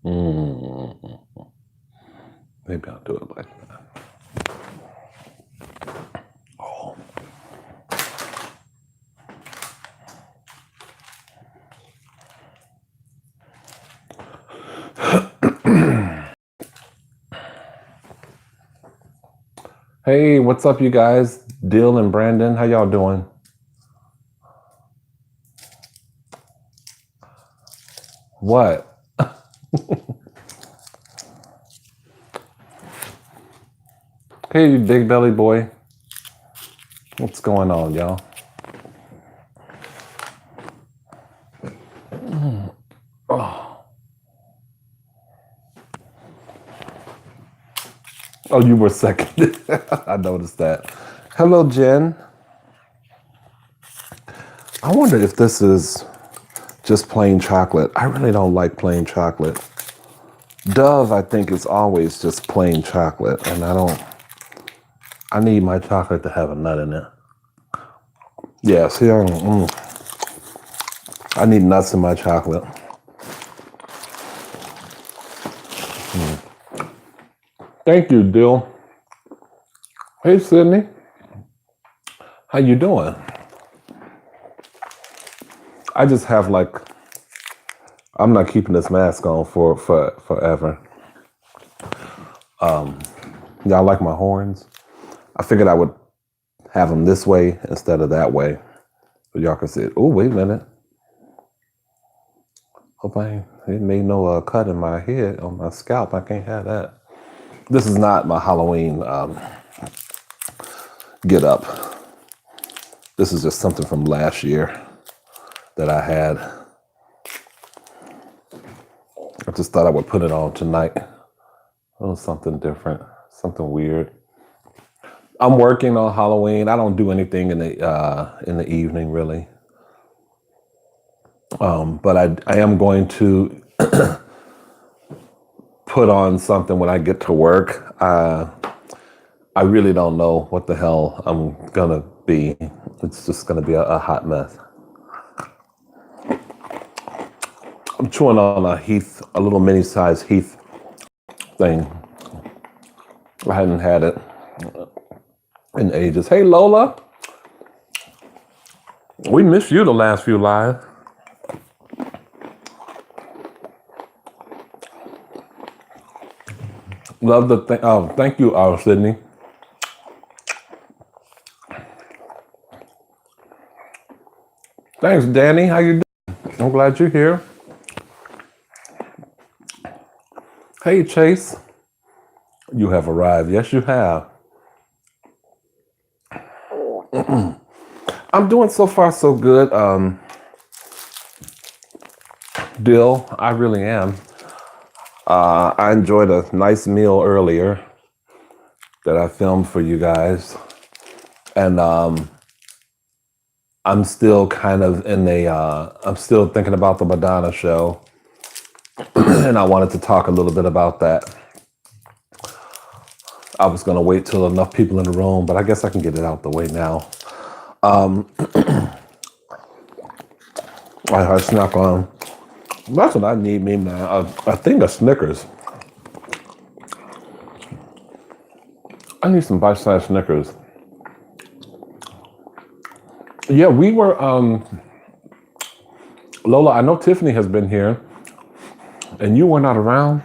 Mm, maybe I'll do it like that. Oh. Hey, what's up, you guys? Dill and Brandon, how y'all doing? What? Hey, big belly boy. What's going on, y'all? Oh. Oh, you were second. I noticed that. Hello, Jen. I wonder if this is just plain chocolate. I really don't like plain chocolate. Dove, I think, is always just plain chocolate, and I need my chocolate to have a nut in it. Yeah, see, I need nuts in my chocolate. Thank you, Dill. Hey, Sydney. How you doing? I just have I'm not keeping this mask on for forever. Y'all like my horns? I figured I would have them this way instead of that way, so y'all can see it. Oh, wait a minute. Hope I ain't made no cut in my head on my scalp. I can't have that. This is not my Halloween get up. This is just something from last year that I had. I just thought I would put it on tonight. Oh, something different, something weird. I'm working on Halloween. I don't do anything in the evening really. But I am going to put on something when I get to work. I really don't know what the hell I'm gonna be. It's just gonna be a hot mess. I'm chewing on a little mini-sized Heath thing. I hadn't had it in ages. Hey, Lola. We missed you the last few lives. Love the thing. Oh, thank you, Sydney. Thanks, Danny. How you doing? I'm glad you're here. Hey, Chase. You have arrived. Yes, you have. I'm doing so far so good. Dill, I really am. I enjoyed a nice meal earlier that I filmed for you guys. And I'm still kind of I'm still thinking about the Madonna show. And I wanted to talk a little bit about that. I was going to wait till enough people in the room, but I guess I can get it out the way now. I snack on. That's what I need, me, man. I think of Snickers. I need some bite-sized Snickers. Yeah, we were, Lola, I know Tiffany has been here, and you were not around.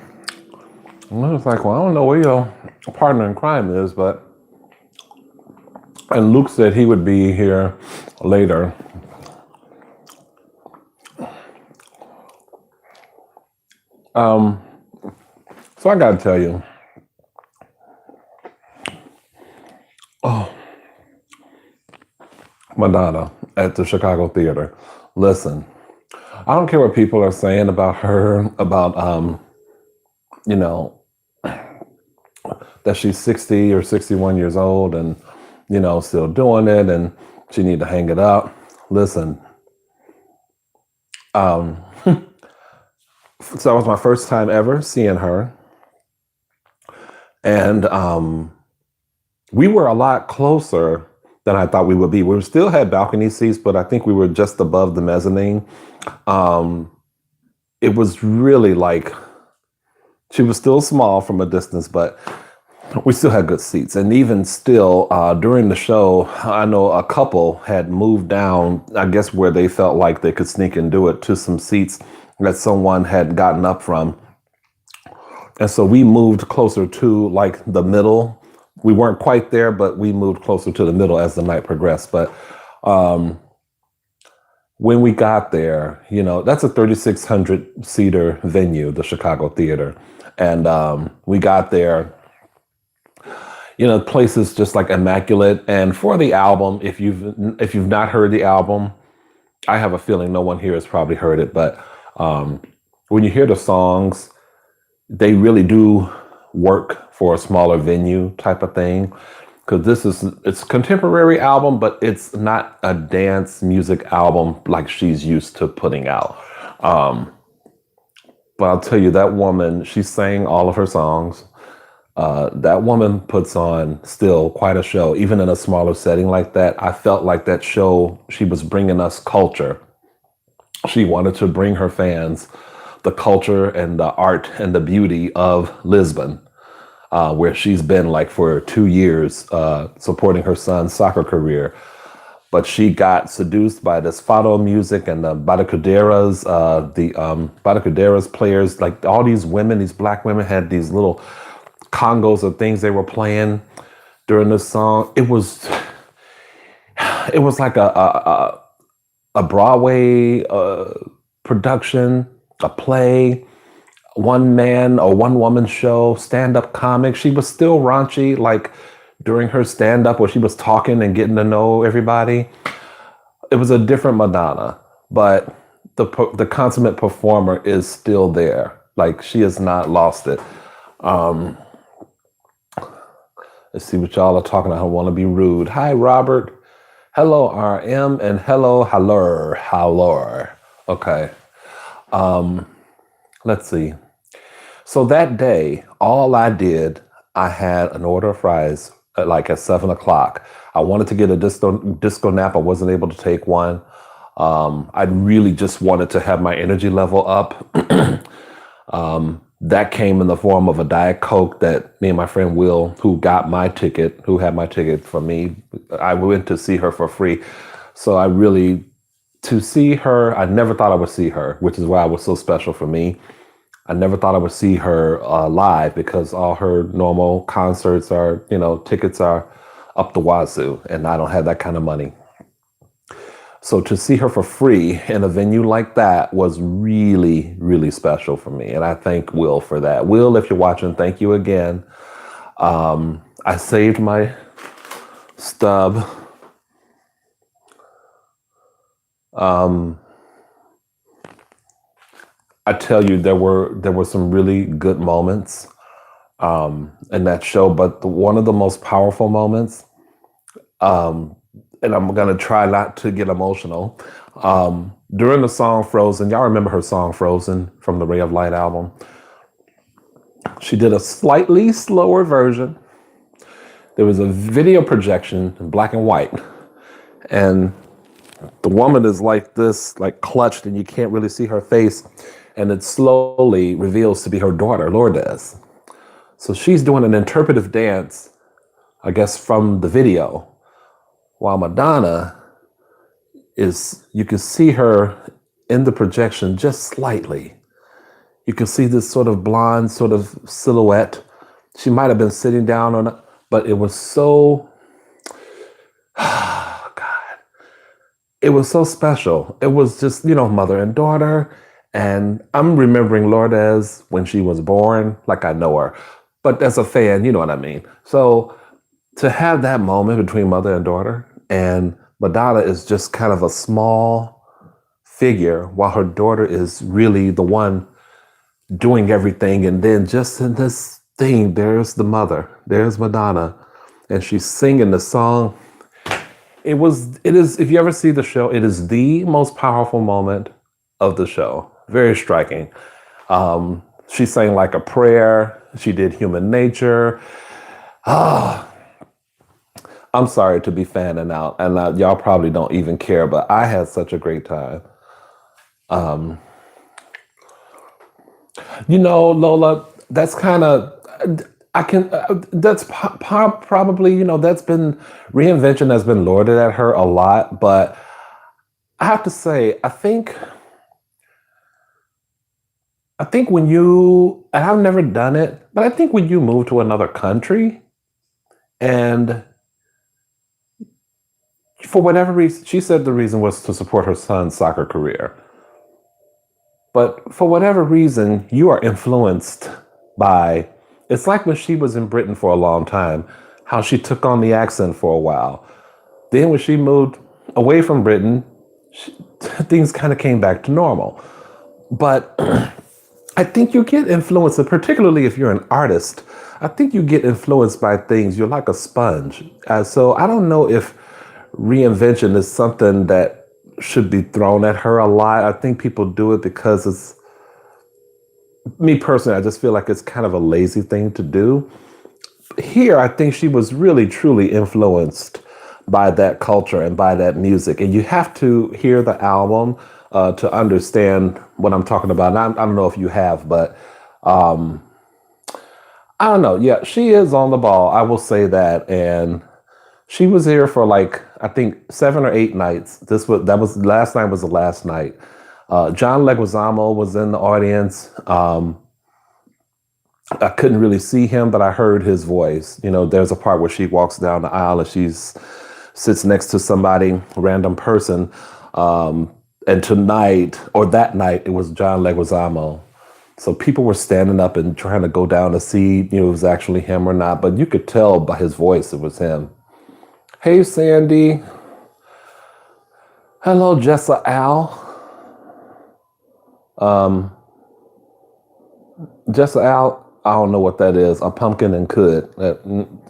And I was like, well, I don't know where your partner in crime is, and Luke said he would be here later. So I gotta tell you, Madonna at the Chicago Theater. Listen, I don't care what people are saying about her, about you know, that she's 60 or 61 years old and, still doing it and she need to hang it up. Listen, so that was my first time ever seeing her. And we were a lot closer than I thought we would be. We still had balcony seats, but I think we were just above the mezzanine. Um, it was really like she was still small from a distance, but we still had good seats. And even still, during the show, I know a couple had moved down, I guess where they felt like they could sneak and do it, to some seats that someone had gotten up from. And so we moved closer to like the middle. We weren't quite there, but we moved closer to the middle as the night progressed. But um, when we got there, that's a 3,600 seater venue, the Chicago Theater. And we got there, the place is just like immaculate. And for the album, if you've not heard the album, I have a feeling no one here has probably heard it. But when you hear the songs, they really do work for a smaller venue type of thing. Because it's a contemporary album, but it's not a dance music album like she's used to putting out. Um, but I'll tell you, that woman, she sang all of her songs. That woman puts on still quite a show, even in a smaller setting like that. I felt like that show, she was bringing us culture. She wanted to bring her fans the culture and the art and the beauty of Lisbon, where she's been like for 2 years, supporting her son's soccer career. But she got seduced by this fado music and the Batucadeiras players. Like all these women, these black women had these little congos of things they were playing during the song. It was like a Broadway production, a play, one man or one woman show, stand-up comic. She was still raunchy, like during her stand-up where she was talking and getting to know everybody. It was a different Madonna, but the consummate performer is still there. Like she has not lost it. Um, let's see what y'all are talking about. I don't want to be rude. Hi, Robert. Hello, RM, and hello, Hallor. Okay. Let's see. So that day, I had an order of fries at 7 o'clock. I wanted to get a disco nap. I wasn't able to take one. I really just wanted to have my energy level up. That came in the form of a Diet Coke that me and my friend Will, who had my ticket for me, I went to see her for free. So to see her, I never thought I would see her, which is why it was so special for me. I never thought I would see her live because all her normal concerts tickets are up the wazoo, and I don't have that kind of money. So to see her for free in a venue like that was really, really special for me. And I thank Will for that. Will, if you're watching, thank you again. I saved my stub. I tell you, there were some really good moments in that show, but one of the most powerful moments, and I'm gonna try not to get emotional. During the song "Frozen," y'all remember her song "Frozen" from the Ray of Light album? She did a slightly slower version. There was a video projection in black and white, and the woman is like this, like clutched, and you can't really see her face. And it slowly reveals to be her daughter, Lourdes. So she's doing an interpretive dance, I guess, from the video, while Madonna you can see her in the projection just slightly. You can see this sort of blonde sort of silhouette. She might have been sitting down on it, but it was so, God, it was so special. It was just, mother and daughter. And I'm remembering Lourdes when she was born, like I know her. But as a fan, you know what I mean. So to have that moment between mother and daughter, and Madonna is just kind of a small figure while her daughter is really the one doing everything. And then just in this thing, there's the mother, there's Madonna, and she's singing the song. It is, if you ever see the show, it is the most powerful moment of the show. Very striking. She sang like a prayer. She did Human Nature. I'm sorry to be fanning out, and y'all probably don't even care, but I had such a great time. Um, Lola, that's kind of I can that's probably that's been reinvention has been lauded at her a lot, but I have to say I think when you and I've never done it, but I think when you move to another country and for whatever reason, she said the reason was to support her son's soccer career. But for whatever reason, you are influenced by it's like when she was in Britain for a long time, how she took on the accent for a while. Then when she moved away from Britain, things kind of came back to normal. But I think you get influenced, and particularly if you're an artist, I think you get influenced by things. You're like a sponge. So I don't know if reinvention is something that should be thrown at her a lot. I think people do it because it's me personally. I just feel like it's kind of a lazy thing to do. Here, I think she was really truly influenced by that culture and by that music. And you have to hear the album to understand what I'm talking about. And I don't know if you have, but I don't know. Yeah, she is on the ball. I will say that. And she was here for like I think 7 or 8 nights. That was last night was the last night. John Leguizamo was in the audience. I couldn't really see him, but I heard his voice. There's a part where she walks down the aisle and sits next to somebody, random person. And tonight or that night, it was John Leguizamo. So people were standing up and trying to go down to see, if it was actually him or not. But you could tell by his voice it was him. Hey, Sandy. Hello, Jessa Al. Jessa Al, I don't know what that is. A pumpkin and could.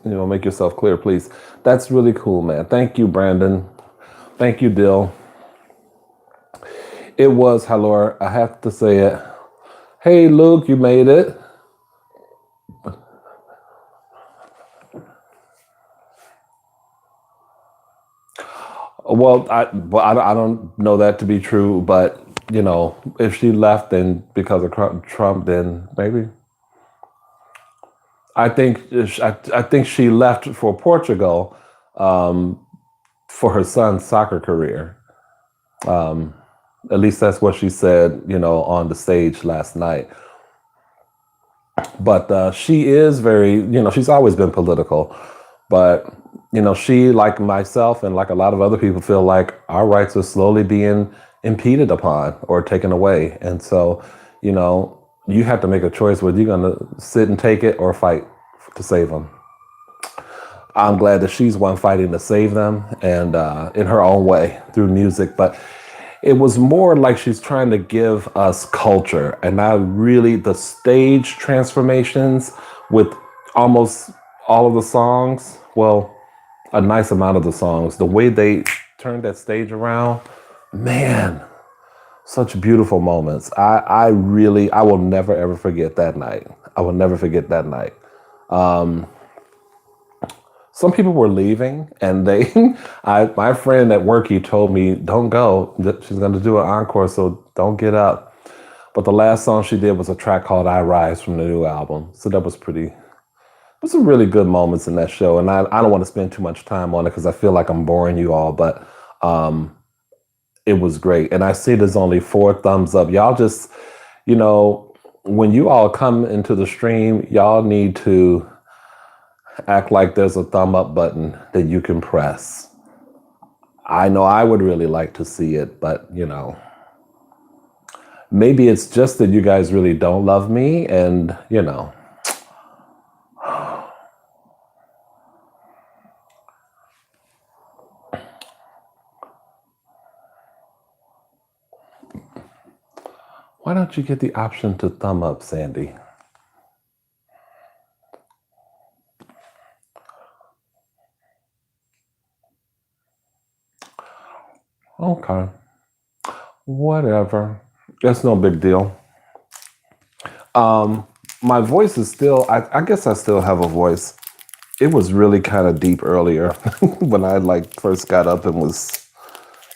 Make yourself clear, please. That's really cool, man. Thank you, Brandon. Thank you, Dill. It was, Halor. I have to say it. Hey, Luke, you made it. Well, I don't know that to be true, but if she left, then because of Trump, then maybe. I think she left for Portugal for her son's soccer career. Um, at least that's what she said, on the stage last night. But she is very, she's always been political. But, she, like myself and like a lot of other people, feel like our rights are slowly being impeded upon or taken away. And so, you have to make a choice whether you're going to sit and take it or fight to save them. I'm glad that she's one fighting to save them and in her own way through music. But it was more like she's trying to give us culture. And the stage transformations with almost all of the songs, well, a nice amount of the songs, the way they turned that stage around, man, such beautiful moments. I will never ever forget that night. I will never forget that night. Some people were leaving, and my friend at work, he told me, "Don't go. She's going to do an encore, so don't get up." But the last song she did was a track called "I Rise" from the new album. So that was pretty. There's some really good moments in that show, and I don't want to spend too much time on it because I feel like I'm boring you all, but it was great. And I see there's only 4 thumbs up. Y'all just, when you all come into the stream, y'all need to act like there's a thumb up button that you can press. I know I would really like to see it, but maybe it's just that you guys really don't love me, and why don't you get the option to thumb up, Sandy? Okay. Whatever. That's no big deal. My voice is still, I guess I still have a voice. It was really kind of deep earlier when I like first got up and was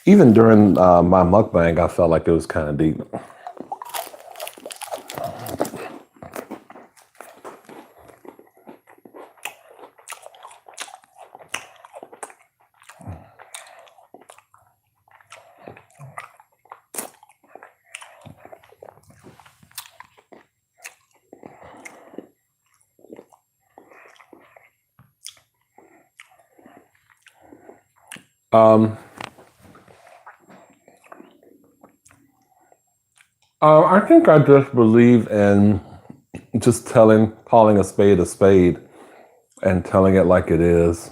even during my mukbang. I felt like it was kind of deep. Um, I think I just believe in just calling a spade, and telling it like it is.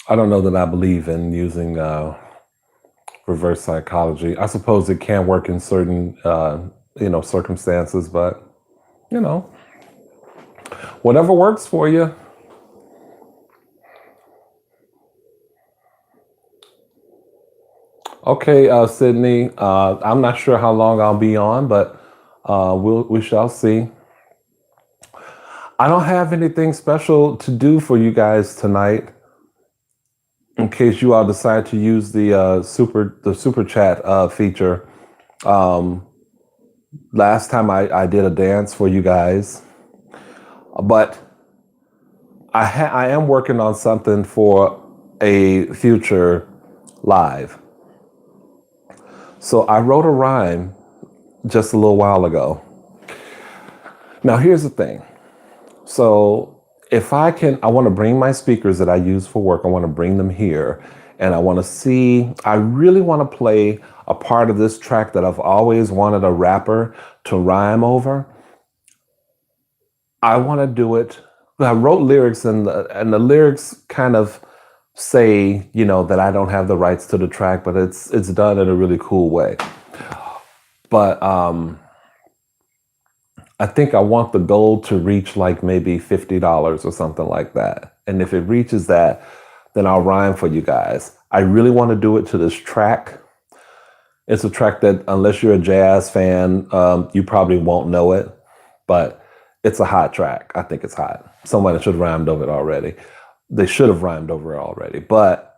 I don't know that I believe in using reverse psychology. I suppose it can work in certain, circumstances, but you know, whatever works for you. Okay, Sydney. I'm not sure how long I'll be on, but we shall see. I don't have anything special to do for you guys tonight. In case you all decide to use the super chat feature. Um, Last time I did a dance for you guys, but I am working on something for a future live. So I wrote a rhyme just a little while ago. Now here's the thing. So if I want to bring my speakers that I use for work, I want to bring them here, and I really want to play a part of this track that I've always wanted a rapper to rhyme over. I want to do it. I wrote lyrics, and the lyrics kind of say, that I don't have the rights to the track, but it's done in a really cool way. But I think I want the goal to reach like maybe $50 or something like that. And if it reaches that, then I'll rhyme for you guys. I really want to do it to this track. It's a track that, unless you're a jazz fan, you probably won't know it, but it's a hot track. I think it's hot. Somebody should have rhymed over it already. They should have rhymed over it already. But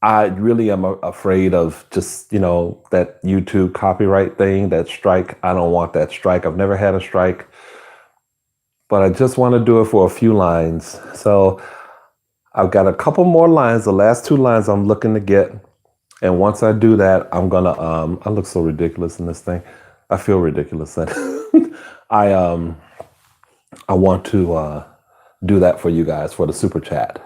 I really am afraid of just, that YouTube copyright thing, that strike. I don't want that strike. I've never had a strike, but I just want to do it for a few lines. So I've got a couple more lines. The last two lines I'm looking to get. And once I do that, I'm gonna I look so ridiculous in this thing. I feel ridiculous. I want to do that for you guys for the super chat.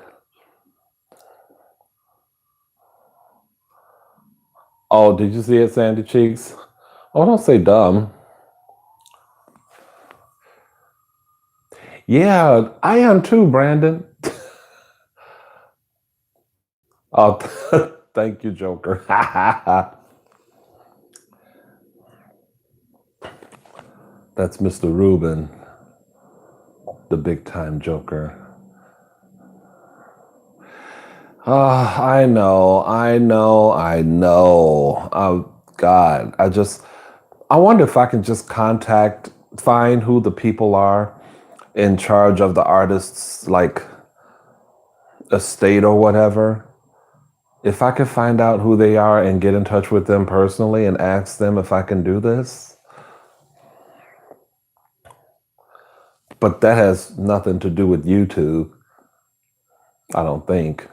Oh, did you see it, Sandy Cheeks? Oh, don't say dumb. Yeah, I am too, Brandon. Oh, thank you, Joker. That's Mr. Rubin, the big time Joker. I know. Oh, God. I wonder if I can just find who the people are in charge of the artist's, like, estate or whatever. If I could find out who they are and get in touch with them personally and ask them if I can do this. But that has nothing to do with YouTube, I don't think.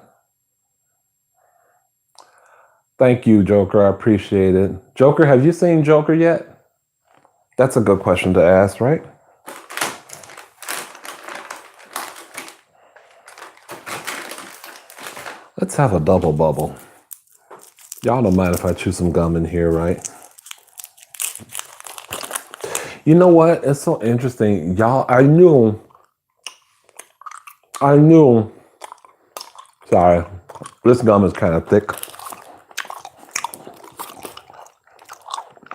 Thank you, Joker. I appreciate it. Joker, have you seen Joker yet? That's a good question to ask, right? Let's have a double bubble. Y'all don't mind if I chew some gum in here, right? You know what? It's so interesting. Y'all, I knew. Sorry. This gum is kind of thick.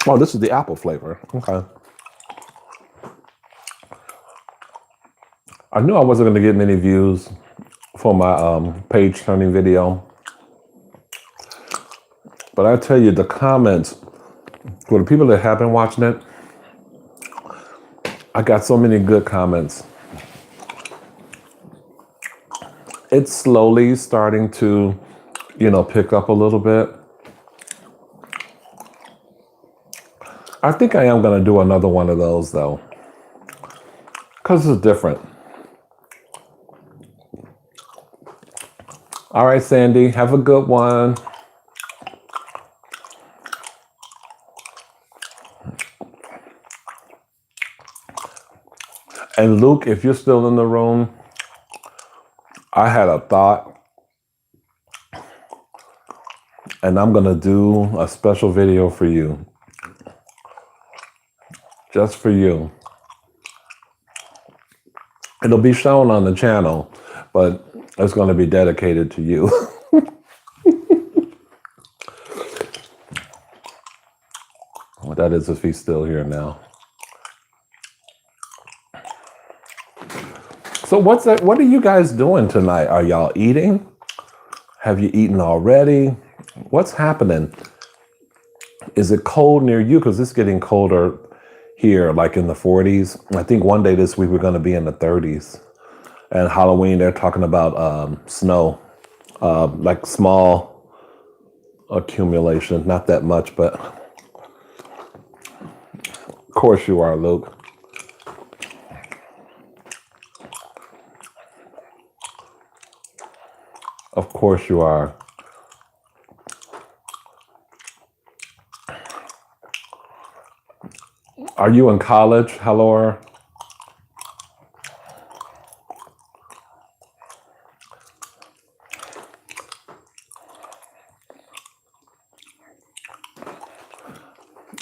Oh, this is the apple flavor. Okay. I knew I wasn't going to get many views for my page turning video. But I tell you, the comments, for the people that have been watching it, I got so many good comments. It's slowly starting to, pick up a little bit. I think I am going to do another one of those though, because it's different. All right, Sandy, have a good one. And Luke, if you're still in the room, I had a thought, and I'm going to do a special video for you. Just for you. It'll be shown on the channel, but it's going to be dedicated to you. Well, that is if he's still here now. So what are you guys doing tonight? Are y'all eating? Have you eaten already? What's happening? Is it cold near you? Because it's getting colder here, like in the 40s. I think one day this week we're going to be in the 30s. And Halloween, they're talking about snow, like small accumulation, not that much, but of course you are, Luke. Of course you are. Are you in college, Halor?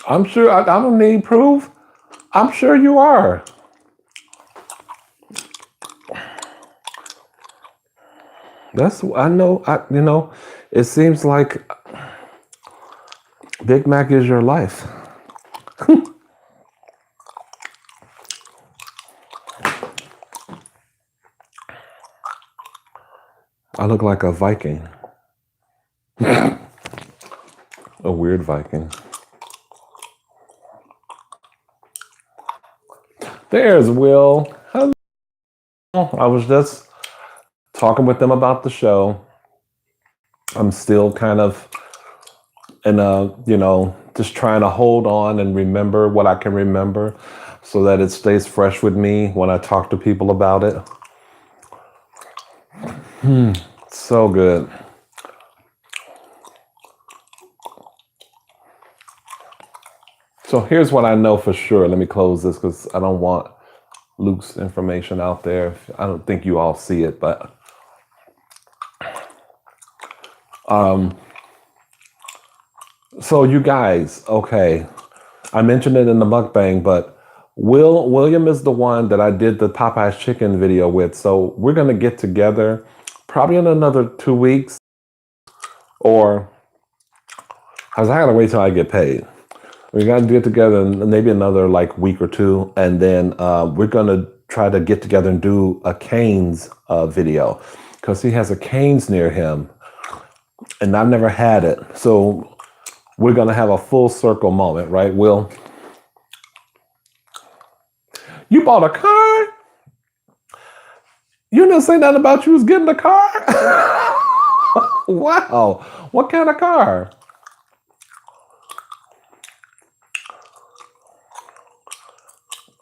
I'm sure, I don't need proof. I'm sure you are. I know, it seems like Big Mac is your life. I look like a Viking. A weird Viking. There's Will. Hello. I was just talking with them about the show. I'm still kind of just trying to hold on and remember what I can remember so that it stays fresh with me when I talk to people about it. So good. So here's what I know for sure. Let me close this because I don't want Luke's information out there. I don't think you all see it, but so you guys, okay. I mentioned it in the mukbang, but William is the one that I did the Popeye's chicken video with. So we're gonna get together probably in another 2 weeks, or I gotta wait till I get paid. We gotta get together in maybe another like week or two, and then we're gonna try to get together and do a Cane's video because he has a Cane's near him, and I've never had it. So we're gonna have a full circle moment, right, Will? You bought a car? You didn't say nothing about you was getting a car? Wow. What kind of car?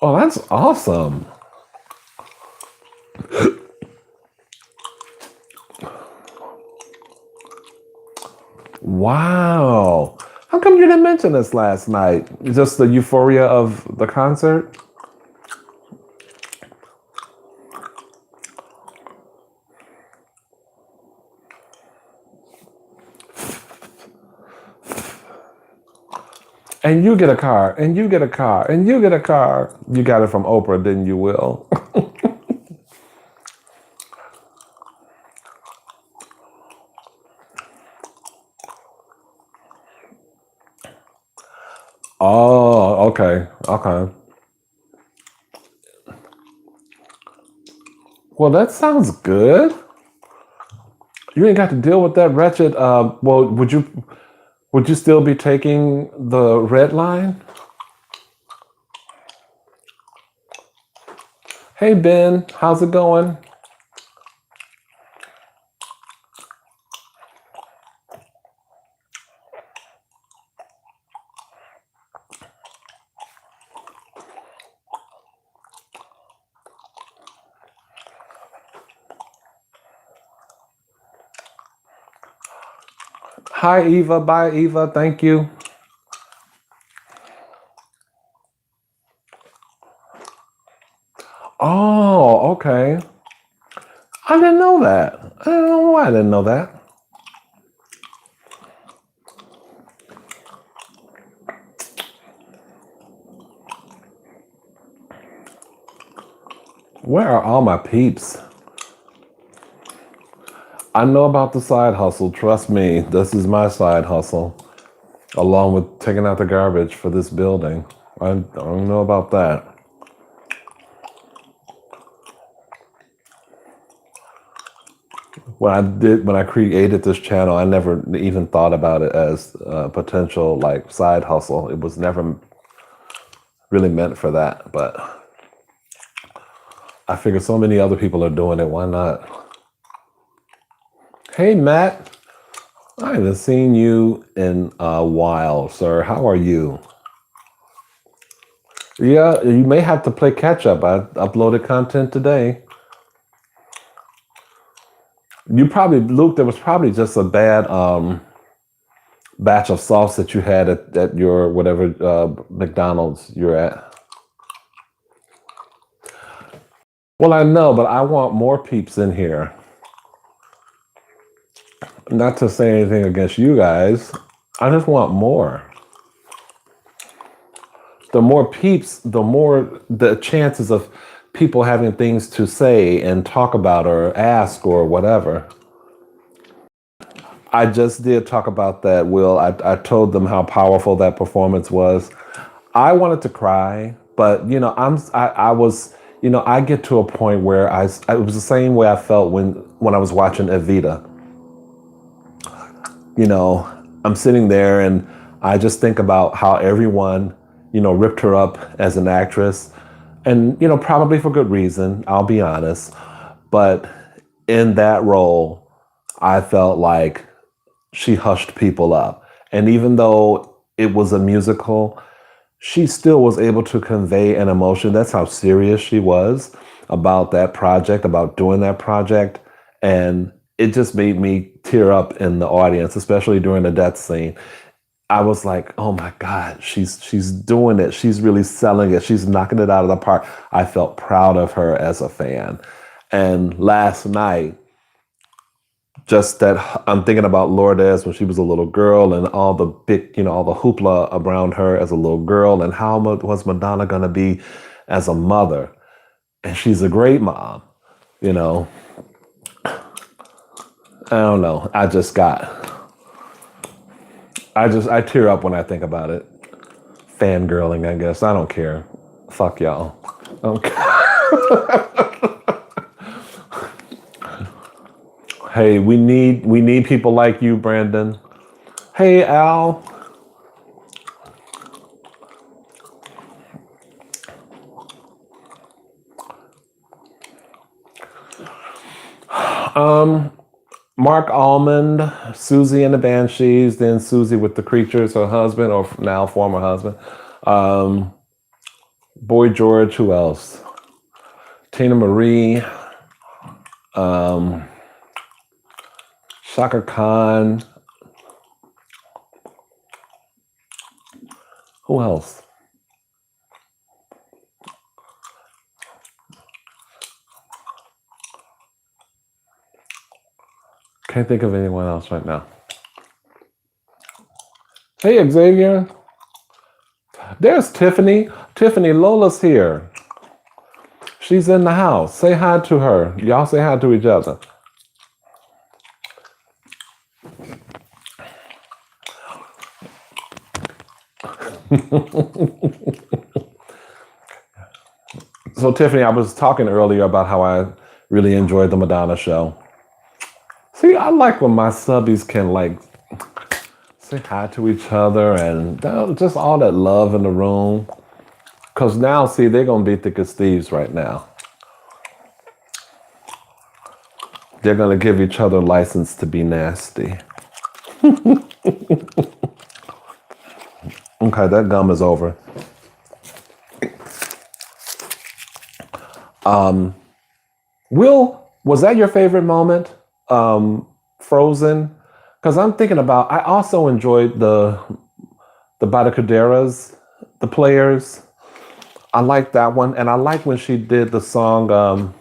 Oh, that's awesome. Wow. How come you didn't mention this last night? Just the euphoria of the concert? And you get a car, and you get a car, and you get a car. You got it from Oprah, didn't you, Will? Oh, okay. Okay. Well, that sounds good. You ain't got to deal with that wretched. Well, would you still be taking the red line? Hey Ben, how's it going? Hi Eva, bye Eva, thank you. Oh, okay. I didn't know that. I don't know why I didn't know that. Where are all my peeps? I know about the side hustle. Trust me, this is my side hustle, along with taking out the garbage for this building. I don't know about that. When I created this channel, I never even thought about it as a potential like side hustle. It was never really meant for that, but I figured so many other people are doing it. Why not? Hey, Matt. I haven't seen you in a while, sir. How are you? Yeah, you may have to play catch up. I uploaded content today. You probably, Luke, there was probably just a bad batch of sauce that you had at your whatever McDonald's you're at. Well, I know, but I want more peeps in here. Not to say anything against you guys. I just want more. The more peeps, the more the chances of people having things to say and talk about or ask or whatever. I just did talk about that, Will. I told them how powerful that performance was. I wanted to cry, but I was, I get to a point where it was the same way I felt when I was watching Evita. I'm sitting there and I just think about how everyone, ripped her up as an actress, and probably for good reason, I'll be honest. But in that role, I felt like she hushed people up. And even though it was a musical, she still was able to convey an emotion. That's how serious she was about that project, about doing that project. And it just made me tear up in the audience, especially during the death scene. I was like, oh my God, she's doing it. She's really selling it. She's knocking it out of the park. I felt proud of her as a fan. And last night, just that I'm thinking about Lourdes when she was a little girl and all the big, all the hoopla around her as a little girl, and how was Madonna going to be as a mother? And she's a great mom, you know. I don't know. I tear up when I think about it. Fangirling, I guess. I don't care. Fuck y'all. I don't care. Hey, we need people like you, Brandon. Hey, Al. Mark Almond, Susie and the Banshees, then Susie with the Creatures, her husband, or now former husband. Boy George, who else? Tina Marie, Shaka Khan. Who else? Can't think of anyone else right now. Hey, Xavier. There's Tiffany. Tiffany, Lola's here. She's in the house. Say hi to her. Y'all say hi to each other. So, Tiffany, I was talking earlier about how I really enjoyed the Madonna show. See, I like when my subbies can say hi to each other and just all that love in the room. Because now, see, they're going to be thick as thieves right now. They're gonna give each other license to be nasty. Okay, that gum is over. Will, was that your favorite moment? Frozen? Because I'm thinking about, I also enjoyed the Badacaderas, the players. I like that one. And I like when she did the song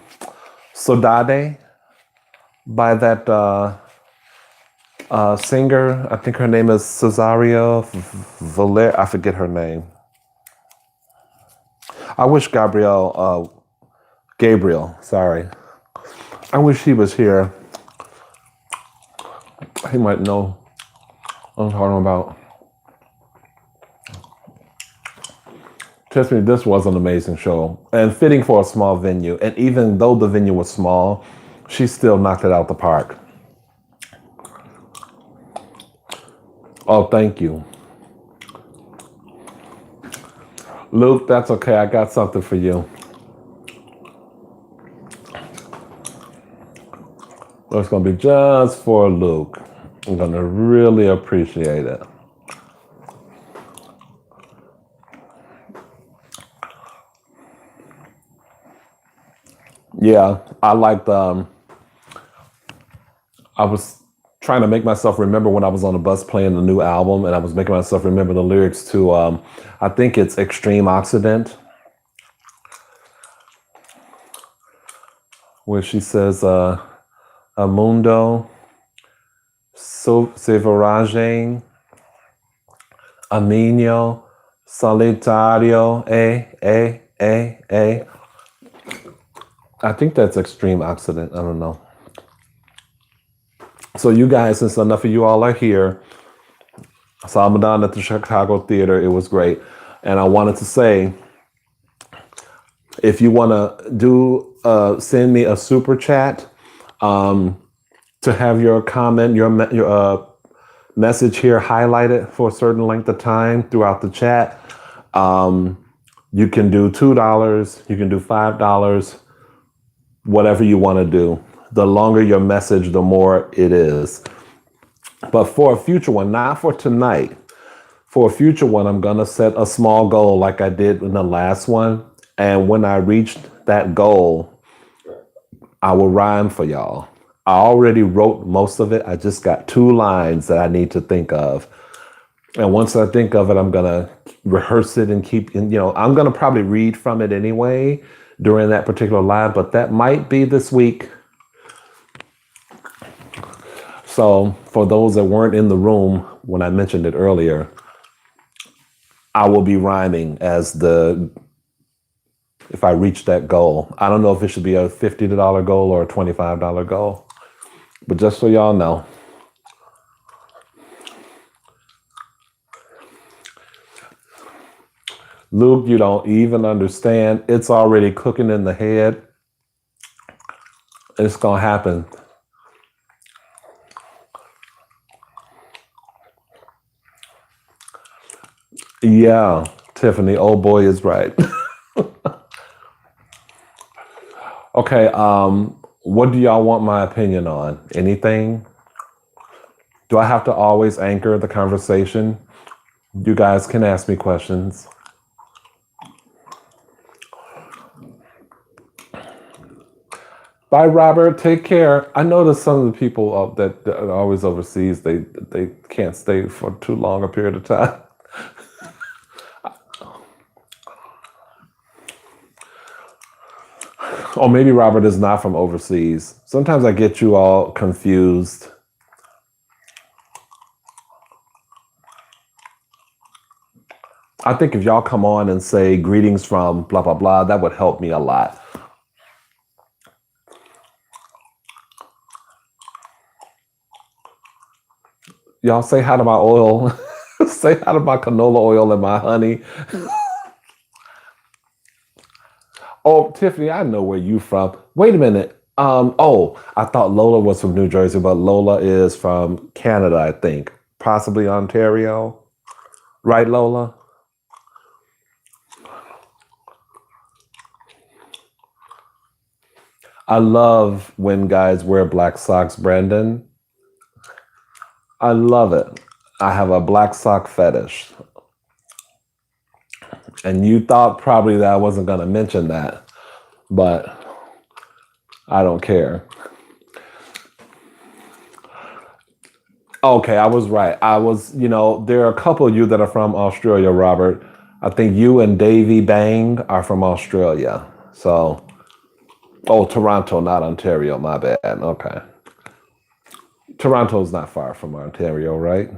Saudade by that singer. I think her name is Cesaria Valer. I forget her name. I wish Gabriel, sorry. I wish he was here. He might know what I'm talking about. Trust me, this was an amazing show and fitting for a small venue. And even though the venue was small, she still knocked it out the park. Oh, thank you. Luke, that's okay. I got something for you. It's going to be just for Luke. I'm going to really appreciate it. Yeah, I liked, I was trying to make myself remember when I was on the bus playing the new album, and I was making myself remember the lyrics to, I think it's Extreme Occident, where she says, Amundo, se voragem, Aminio, Solitario, a. I think that's Extreme Occident. I don't know. So you guys, since enough of you all are here, I saw Madonna at the Chicago Theater. It was great. And I wanted to say, if you want to send me a super chat to have your comment, your message here highlighted for a certain length of time throughout the chat. You can do $2, you can do $5, whatever you want to do. The longer your message, the more it is. But for a future one, not for tonight, for a future one, I'm going to set a small goal like I did in the last one. And when I reached that goal, I will rhyme for y'all. I already wrote most of it. I just got 2 lines that I need to think of. And once I think of it, I'm going to rehearse it and I'm going to probably read from it anyway during that particular line, but that might be this week. So for those that weren't in the room when I mentioned it earlier, I will be rhyming if I reach that goal. I don't know if it should be a $50 goal or a $25 goal, but just so y'all know. Luke, you don't even understand. It's already cooking in the head. It's going to happen. Yeah, Tiffany, old boy is right. Okay, what do y'all want my opinion on? Anything? Do I have to always anchor the conversation? You guys can ask me questions. Bye, Robert. Take care. I noticed some of the people that are always overseas, they can't stay for too long a period of time. Or maybe Robert is not from overseas. Sometimes I get you all confused. I think if y'all come on and say greetings from blah, blah, blah, that would help me a lot. Y'all say hi to my oil. Say hi to my canola oil and my honey. Oh, Tiffany, I know where you from. Wait a minute. I thought Lola was from New Jersey, but Lola is from Canada, I think. Possibly Ontario. Right, Lola? I love when guys wear black socks, Brandon. I love it. I have a black sock fetish. And you thought probably that I wasn't going to mention that, but I don't care. Okay, I was right. There are a couple of you that are from Australia, Robert. I think you and Davy Bang are from Australia. So, oh, Toronto, not Ontario. My bad. Okay. Toronto's not far from Ontario, right?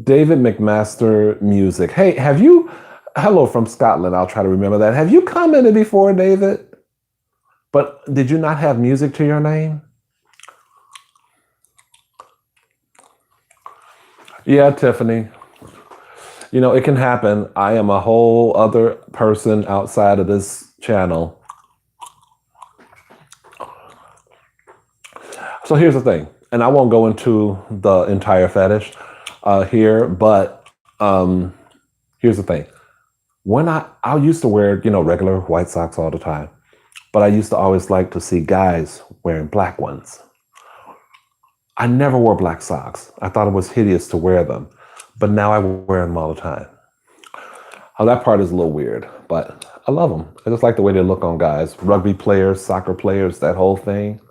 David McMaster Music. Hey, hello from Scotland. I'll try to remember that. Have you commented before, David? But did you not have music to your name? Yeah, Tiffany. It can happen. I am a whole other person outside of this channel. So here's the thing, and I won't go into the entire fetish here, but here's the thing. When I used to wear, regular white socks all the time, but I used to always like to see guys wearing black ones. I never wore black socks. I thought it was hideous to wear them, but now I wear them all the time. Oh, that part is a little weird, but I love them. I just like the way they look on guys. Rugby players, soccer players, that whole thing.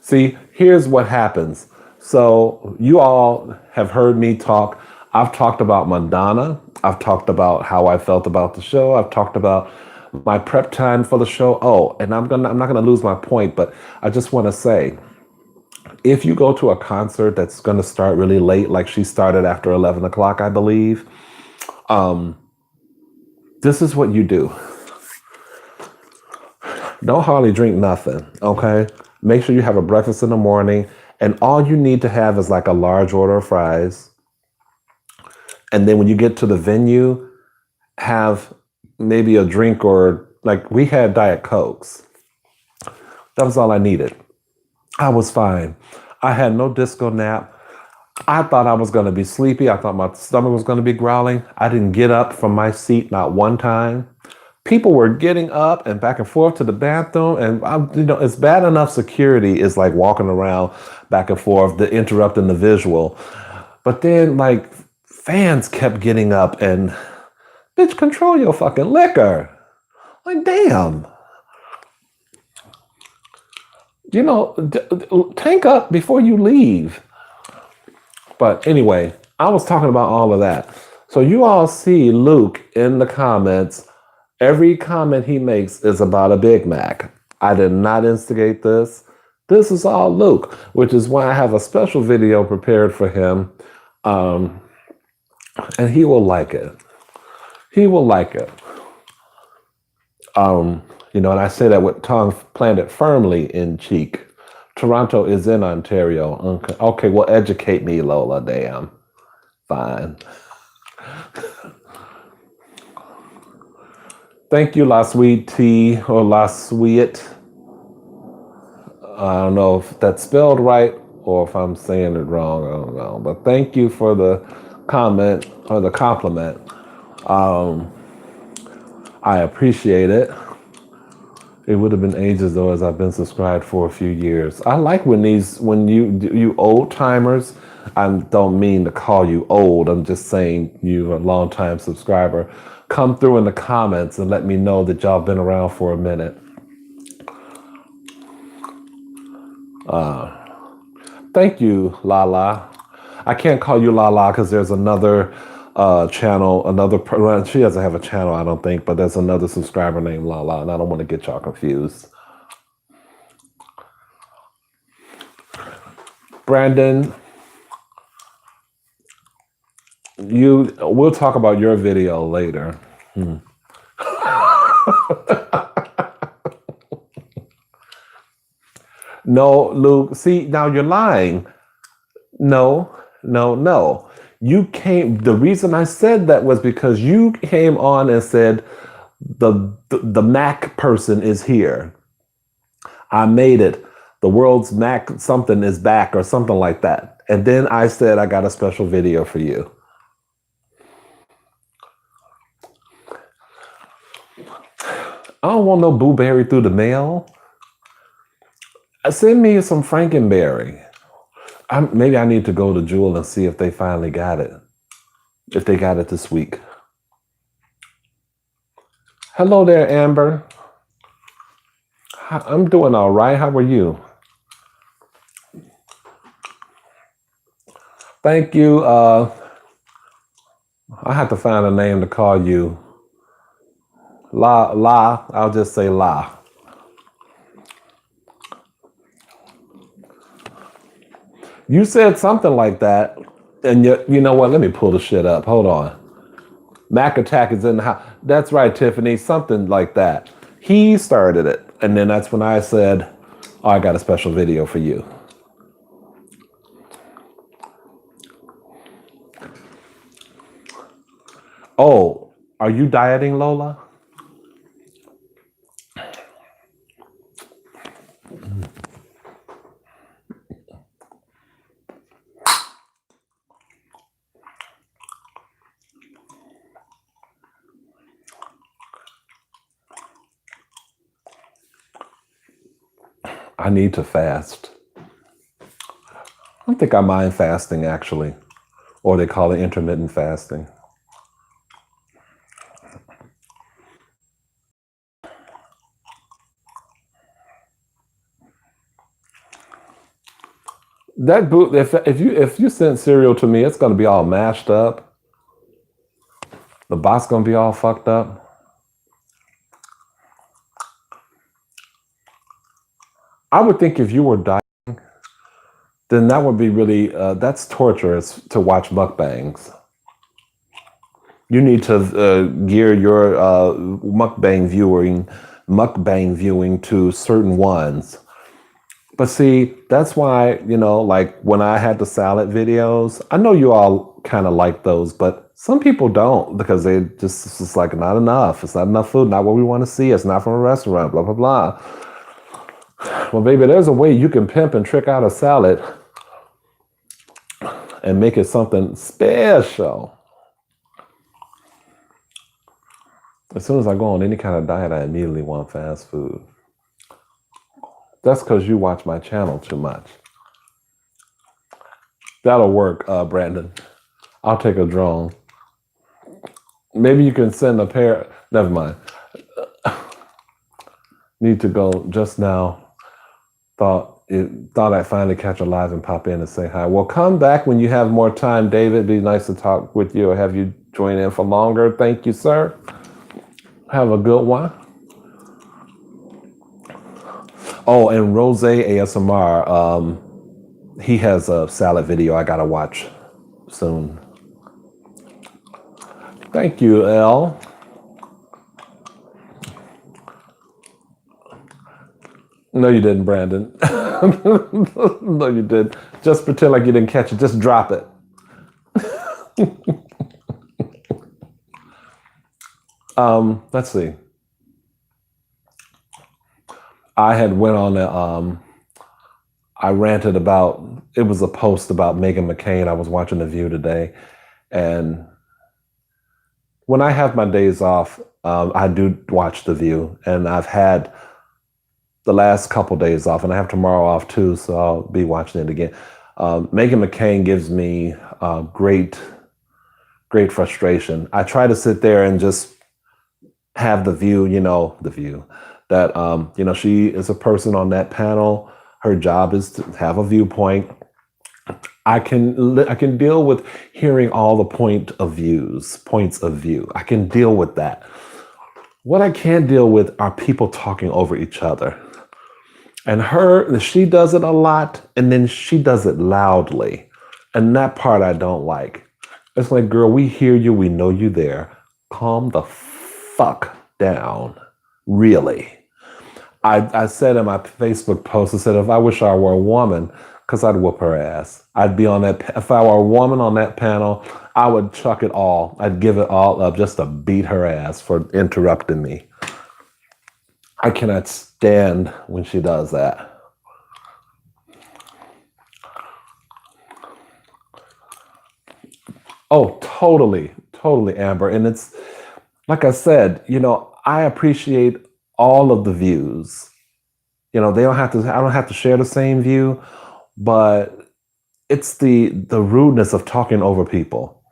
See, here's what happens. So you all have heard me talk. I've talked about Madonna. I've talked about how I felt about the show. I've talked about my prep time for the show. Oh, and I'm not gonna lose my point, but I just want to say, if you go to a concert that's gonna start really late, like she started after 11 o'clock, I believe, this is what you do. Don't hardly drink nothing, okay? Make sure you have a breakfast in the morning, and all you need to have is like a large order of fries. And then when you get to the venue, have maybe a drink, or like we had Diet Cokes. That was all I needed. I was fine. I had no disco nap. I thought I was going to be sleepy. I thought my stomach was going to be growling. I didn't get up from my seat not one time. People were getting up and back and forth to the bathroom, and it's bad enough security is like walking around back and forth, interrupting the visual. But then like fans kept getting up and, bitch, control your fucking liquor. Like, damn. Tank up before you leave. But anyway, I was talking about all of that. So you all see Luke in the comments. Every comment he makes is about a Big Mac. I did not instigate this. This is all Luke, which is why I have a special video prepared for him. And he will like it. He will like it. And I say that with tongue planted firmly in cheek. Toronto is in Ontario. Okay, well, educate me, Lola. Damn. Fine. Thank you, La Sweet Tea, or La Sweet. I don't know if that's spelled right or if I'm saying it wrong. I don't know. But thank you for the comment or the compliment. I appreciate it. It would have been ages though, as I've been subscribed for a few years. I like when you old timers, I don't mean to call you old, I'm just saying you're a long time subscriber, come through in the comments and let me know that y'all been around for a minute. Thank you, Lala. I can't call you Lala because there's another channel, she doesn't have a channel, I don't think, but there's another subscriber named Lala, and I don't want to get y'all confused. Brandon, we'll talk about your video later. No, Luke, see, now you're lying. No. The reason I said that was because you came on and said the Mac person is here. I made it. the world's Mac something is back or something like that. And then I said, I got a special video for you. I don't want no blueberry through the mail. Send me some Frankenberry. Maybe I need to go to Jewel and see if they finally got it. If they got it this week. Hello there, Amber. I'm doing all right. How are you? Thank you. I have to find a name to call you. La. I'll just say La. You said something like that, and you know what? Let me pull the shit up. Hold on. Mac Attack is in the house. That's right, Tiffany. Something like that. He started it, and then that's when I said, "Oh, I got a special video for you." Oh, are you dieting, Lola? I need to fast. I don't think I mind fasting, actually. Or they call it intermittent fasting. That boot, if you send cereal to me, it's gonna be all mashed up. The box gonna be all fucked up. I would think if you were dieting, then that would be really that's torturous to watch mukbangs. You need to gear your mukbang viewing to certain ones. But see, that's why, like when I had the salad videos, I know you all kind of like those, but some people don't because it's just like not enough. It's not enough food, not what we want to see. It's not from a restaurant, blah, blah, blah. Well, baby, there's a way you can pimp and trick out a salad and make it something special. As soon as I go on any kind of diet, I immediately want fast food. That's because you watch my channel too much. That'll work, Brandon. I'll take a drone. Maybe you can send a pair. Never mind. Need to go just now. Thought I'd finally catch a live and pop in and say hi. Well, come back when you have more time, David. It'd be nice to talk with you or have you join in for longer. Thank you, sir. Have a good one. Oh, and Rose ASMR, he has a salad video I gotta watch soon. Thank you, Elle. No, you didn't, Brandon. No, you didn't. Just pretend like you didn't catch it. Just drop it. Let's see. I had went on I ranted about, it was a post about Meghan McCain. I was watching The View today. And when I have my days off, I do watch The View. And I've had the last couple days off, and I have tomorrow off too, so I'll be watching it again. Meghan McCain gives me great frustration. I try to sit there and just have the view, that, she is a person on that panel. Her job is to have a viewpoint. I can deal with hearing all the points of view. I can deal with that. What I can't deal with are people talking over each other. And she does it a lot, and then she does it loudly. And that part I don't like. It's like, girl, we hear you. We know you there. Calm the fuck down. Really. I said in my Facebook post, I said, if I wish I were a woman, because I'd whoop her ass. I'd be on that. If I were a woman on that panel, I would chuck it all. I'd give it all up just to beat her ass for interrupting me. I cannot stand when she does that. Oh, totally, totally, Amber. And it's like I said, I appreciate all of the views. They don't have to. I don't have to share the same view, but it's the rudeness of talking over people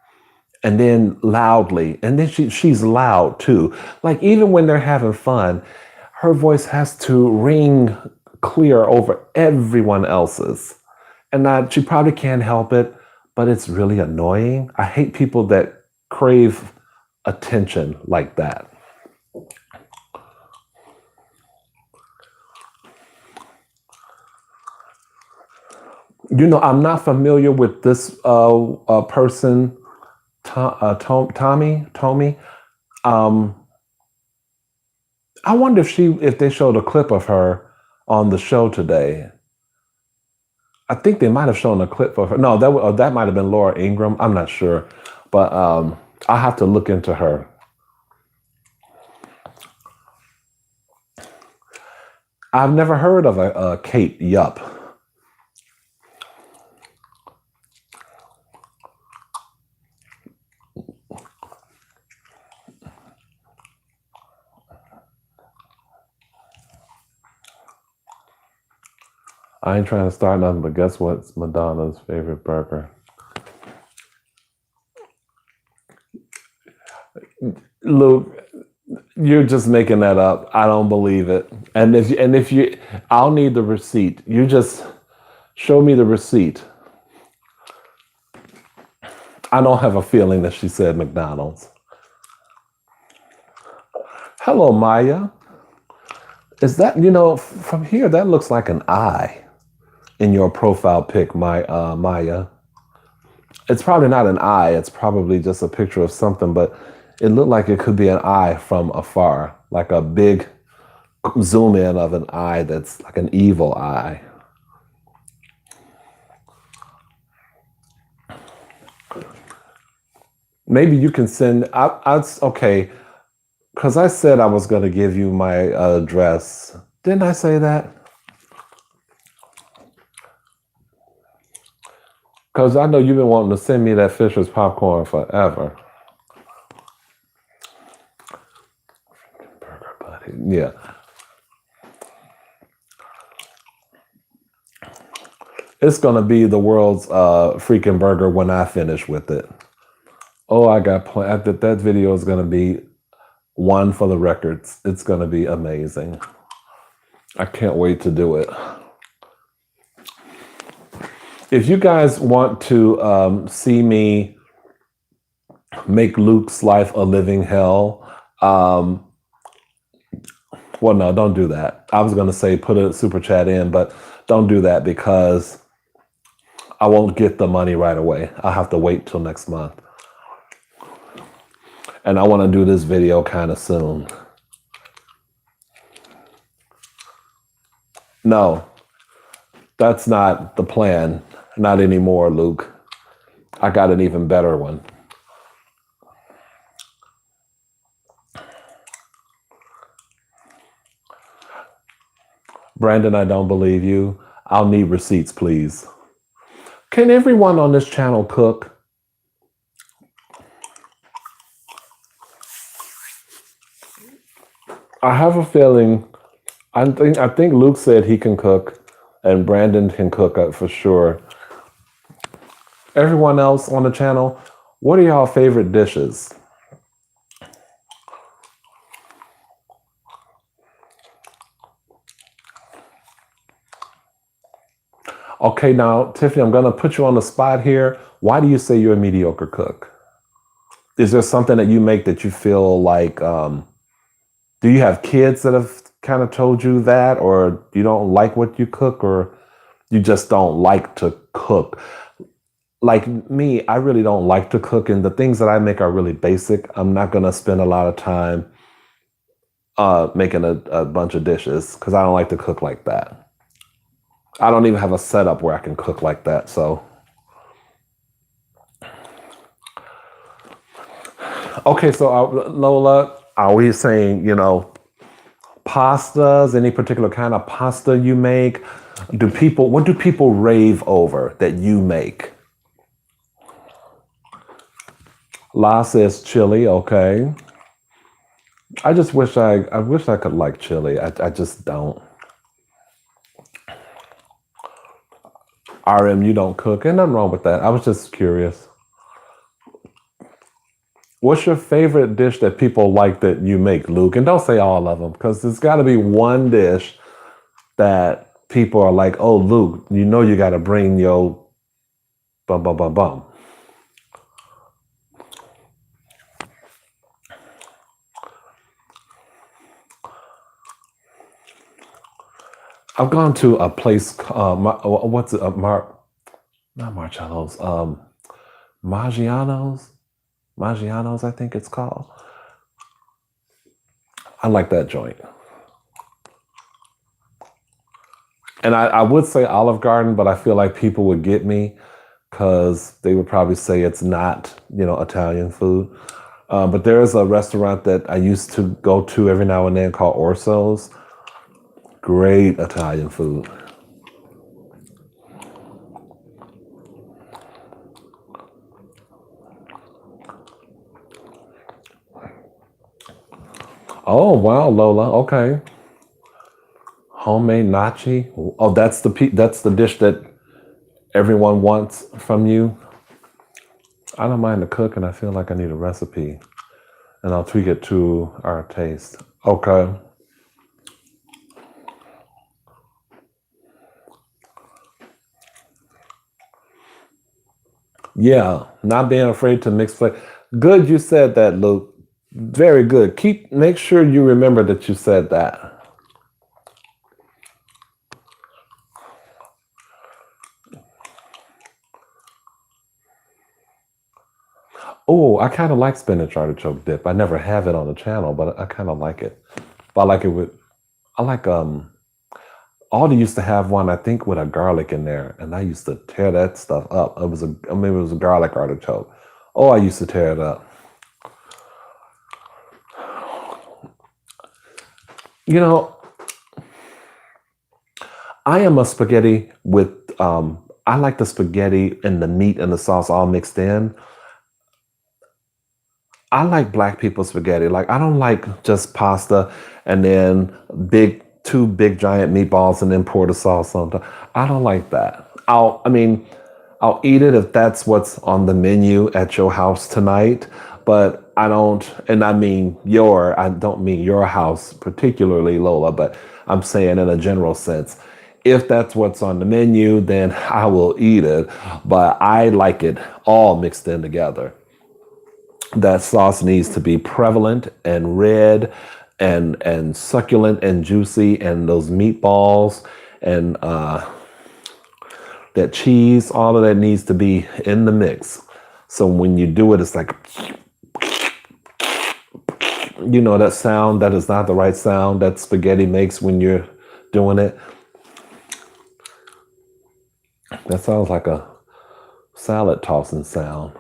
and then loudly, and then she's loud too. Like even when they're having fun, her voice has to ring clear over everyone else's. And she probably can't help it, but it's really annoying. I hate people that crave attention like that. I'm not familiar with this person, Tommy. Um, I wonder if they showed a clip of her on the show today. I think they might have shown a clip of her. No, that might have been Laura Ingraham. I'm not sure, but I'll have to look into her. I've never heard of a Kate Yup. I ain't trying to start nothing, but guess what's Madonna's favorite burger? Luke, you're just making that up. I don't believe it. And if you, I'll need the receipt. You just show me the receipt. I don't have a feeling that she said McDonald's. Hello, Maya. Is that, from here, that looks like an eye in your profile pic, Maya. It's probably not an eye. It's probably just a picture of something, but it looked like it could be an eye from afar, like a big zoom in of an eye that's like an evil eye. Maybe you can send. Okay, because I said I was going to give you my address. Didn't I say that? Because I know you've been wanting to send me that Fisher's popcorn forever. Burger Buddy. Yeah. It's going to be the world's freaking burger when I finish with it. Oh, I got planned. That video is going to be one for the records. It's going to be amazing. I can't wait to do it. If you guys want to see me make Luke's life a living hell, well, no, don't do that. I was going to say put a super chat in, but don't do that because I won't get the money right away. I'll have to wait till next month. And I want to do this video kind of soon. No, that's not the plan. Not anymore, Luke. I got an even better one. Brandon, I don't believe you. I'll need receipts, please. Can everyone on this channel cook? I have a feeling, I think Luke said he can cook and Brandon can cook for sure. Everyone else on the channel, what are y'all favorite dishes? Okay, now, Tiffany, I'm going to put you on the spot here. Why do you say you're a mediocre cook? Is there something that you make that you feel like, do you have kids that have kind of told you that, or you don't like what you cook, or you just don't like to cook? Like me, I really don't like to cook, and the things that I make are really basic. I'm not going to spend a lot of time making a bunch of dishes because I don't like to cook like that. I don't even have a setup where I can cook like that, so. Okay, so Lola, are we saying, pastas, any particular kind of pasta you make? What do people rave over that you make? La says chili. Okay. I wish I could like chili. I just don't. RM, you don't cook. Ain't nothing wrong with that. I was just curious. What's your favorite dish that people like that you make, Luke? And don't say all of them, because there's got to be one dish that people are like, "Oh, Luke, you know you got to bring your bum bum bum bum." I've gone to a place. What's it? Not Marcello's. Maggiano's. Maggiano's, I think it's called. I like that joint. And I would say Olive Garden, but I feel like people would get me because they would probably say it's not, Italian food. But there is a restaurant that I used to go to every now and then called Orso's. Great Italian food. Oh wow, Lola. Okay, homemade nachi. Oh, that's the dish that everyone wants from you. I don't mind the cook, and I feel like I need a recipe, and I'll tweak it to our taste. Okay. Yeah, not being afraid to mix flavor. Good, you said that, Luke. Very good. Make sure you remember that you said that. Oh, I kind of like spinach artichoke dip. I never have it on the channel, but I kind of like it. But I like it with. I like Aldi used to have one, I think, with a garlic in there, and I used to tear that stuff up. Maybe it was a garlic artichoke. Oh, I used to tear it up. You know, I am a spaghetti with. I like the spaghetti and the meat and the sauce all mixed in. I like black people spaghetti. Like I don't like just pasta and then two big giant meatballs and then pour the sauce on top. I don't like that. I'll eat it if that's what's on the menu at your house tonight, but I don't, and I don't mean your house particularly, Lola, but I'm saying in a general sense. If that's what's on the menu, then I will eat it, but I like it all mixed in together. That sauce needs to be prevalent and red and succulent and juicy, and those meatballs and that cheese, all of that needs to be in the mix. So when you do it, it's like, that sound that is not the right sound that spaghetti makes when you're doing it. That sounds like a salad tossing sound.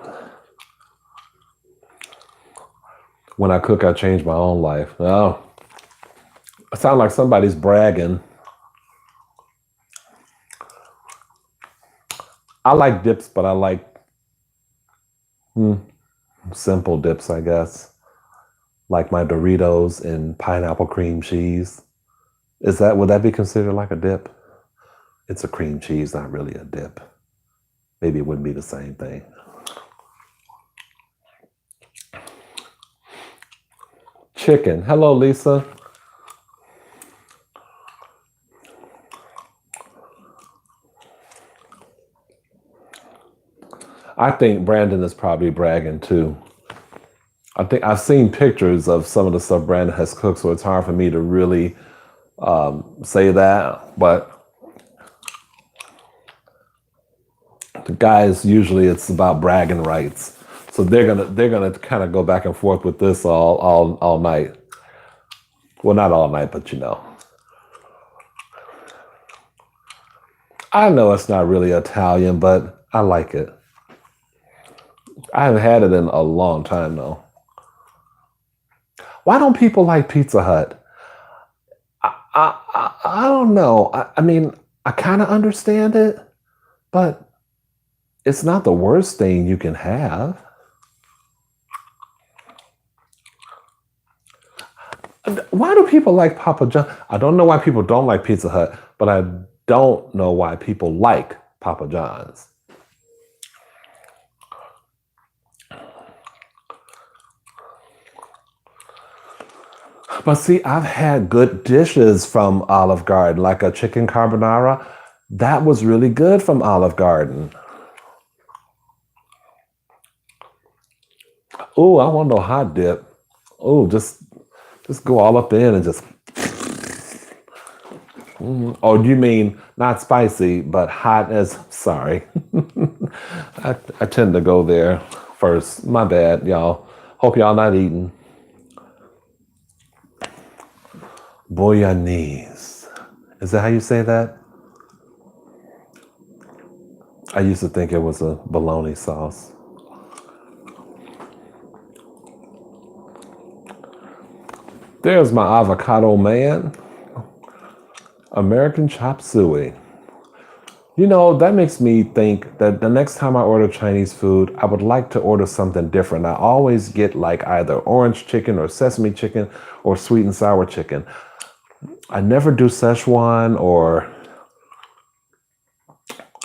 When I cook, I change my own life. Oh, it sounds like somebody's bragging. I like dips, but I like simple dips, I guess. Like my Doritos and pineapple cream cheese. Would that be considered like a dip? It's a cream cheese, not really a dip. Maybe it wouldn't be the same thing. Chicken. Hello, Lisa. I think Brandon is probably bragging too. I think I've seen pictures of some of the stuff Brandon has cooked, so it's hard for me to really say that. But the guys, usually it's about bragging rights, so they're gonna kind of go back and forth with this all night. Well, not all night, but I know it's not really Italian, but I like it. I haven't had it in a long time though. Why don't people like Pizza Hut? I don't know. I kind of understand it, but it's not the worst thing you can have. Why do people like Papa John? I don't know why people don't like Pizza Hut, but I don't know why people like Papa John's. But see, I've had good dishes from Olive Garden, like a chicken carbonara. That was really good from Olive Garden. Oh, I want no hot dip. Oh, just go all up in and just. Oh, you mean not spicy, but hot as. Sorry, I tend to go there first. My bad, y'all. Hope y'all not eating. Bolognese. Is that how you say that? I used to think it was a bologna sauce. There's my avocado man. American chop suey. You know, that makes me think that the next time I order Chinese food, I would like to order something different. I always get like either orange chicken or sesame chicken or sweet and sour chicken. I never do Szechuan or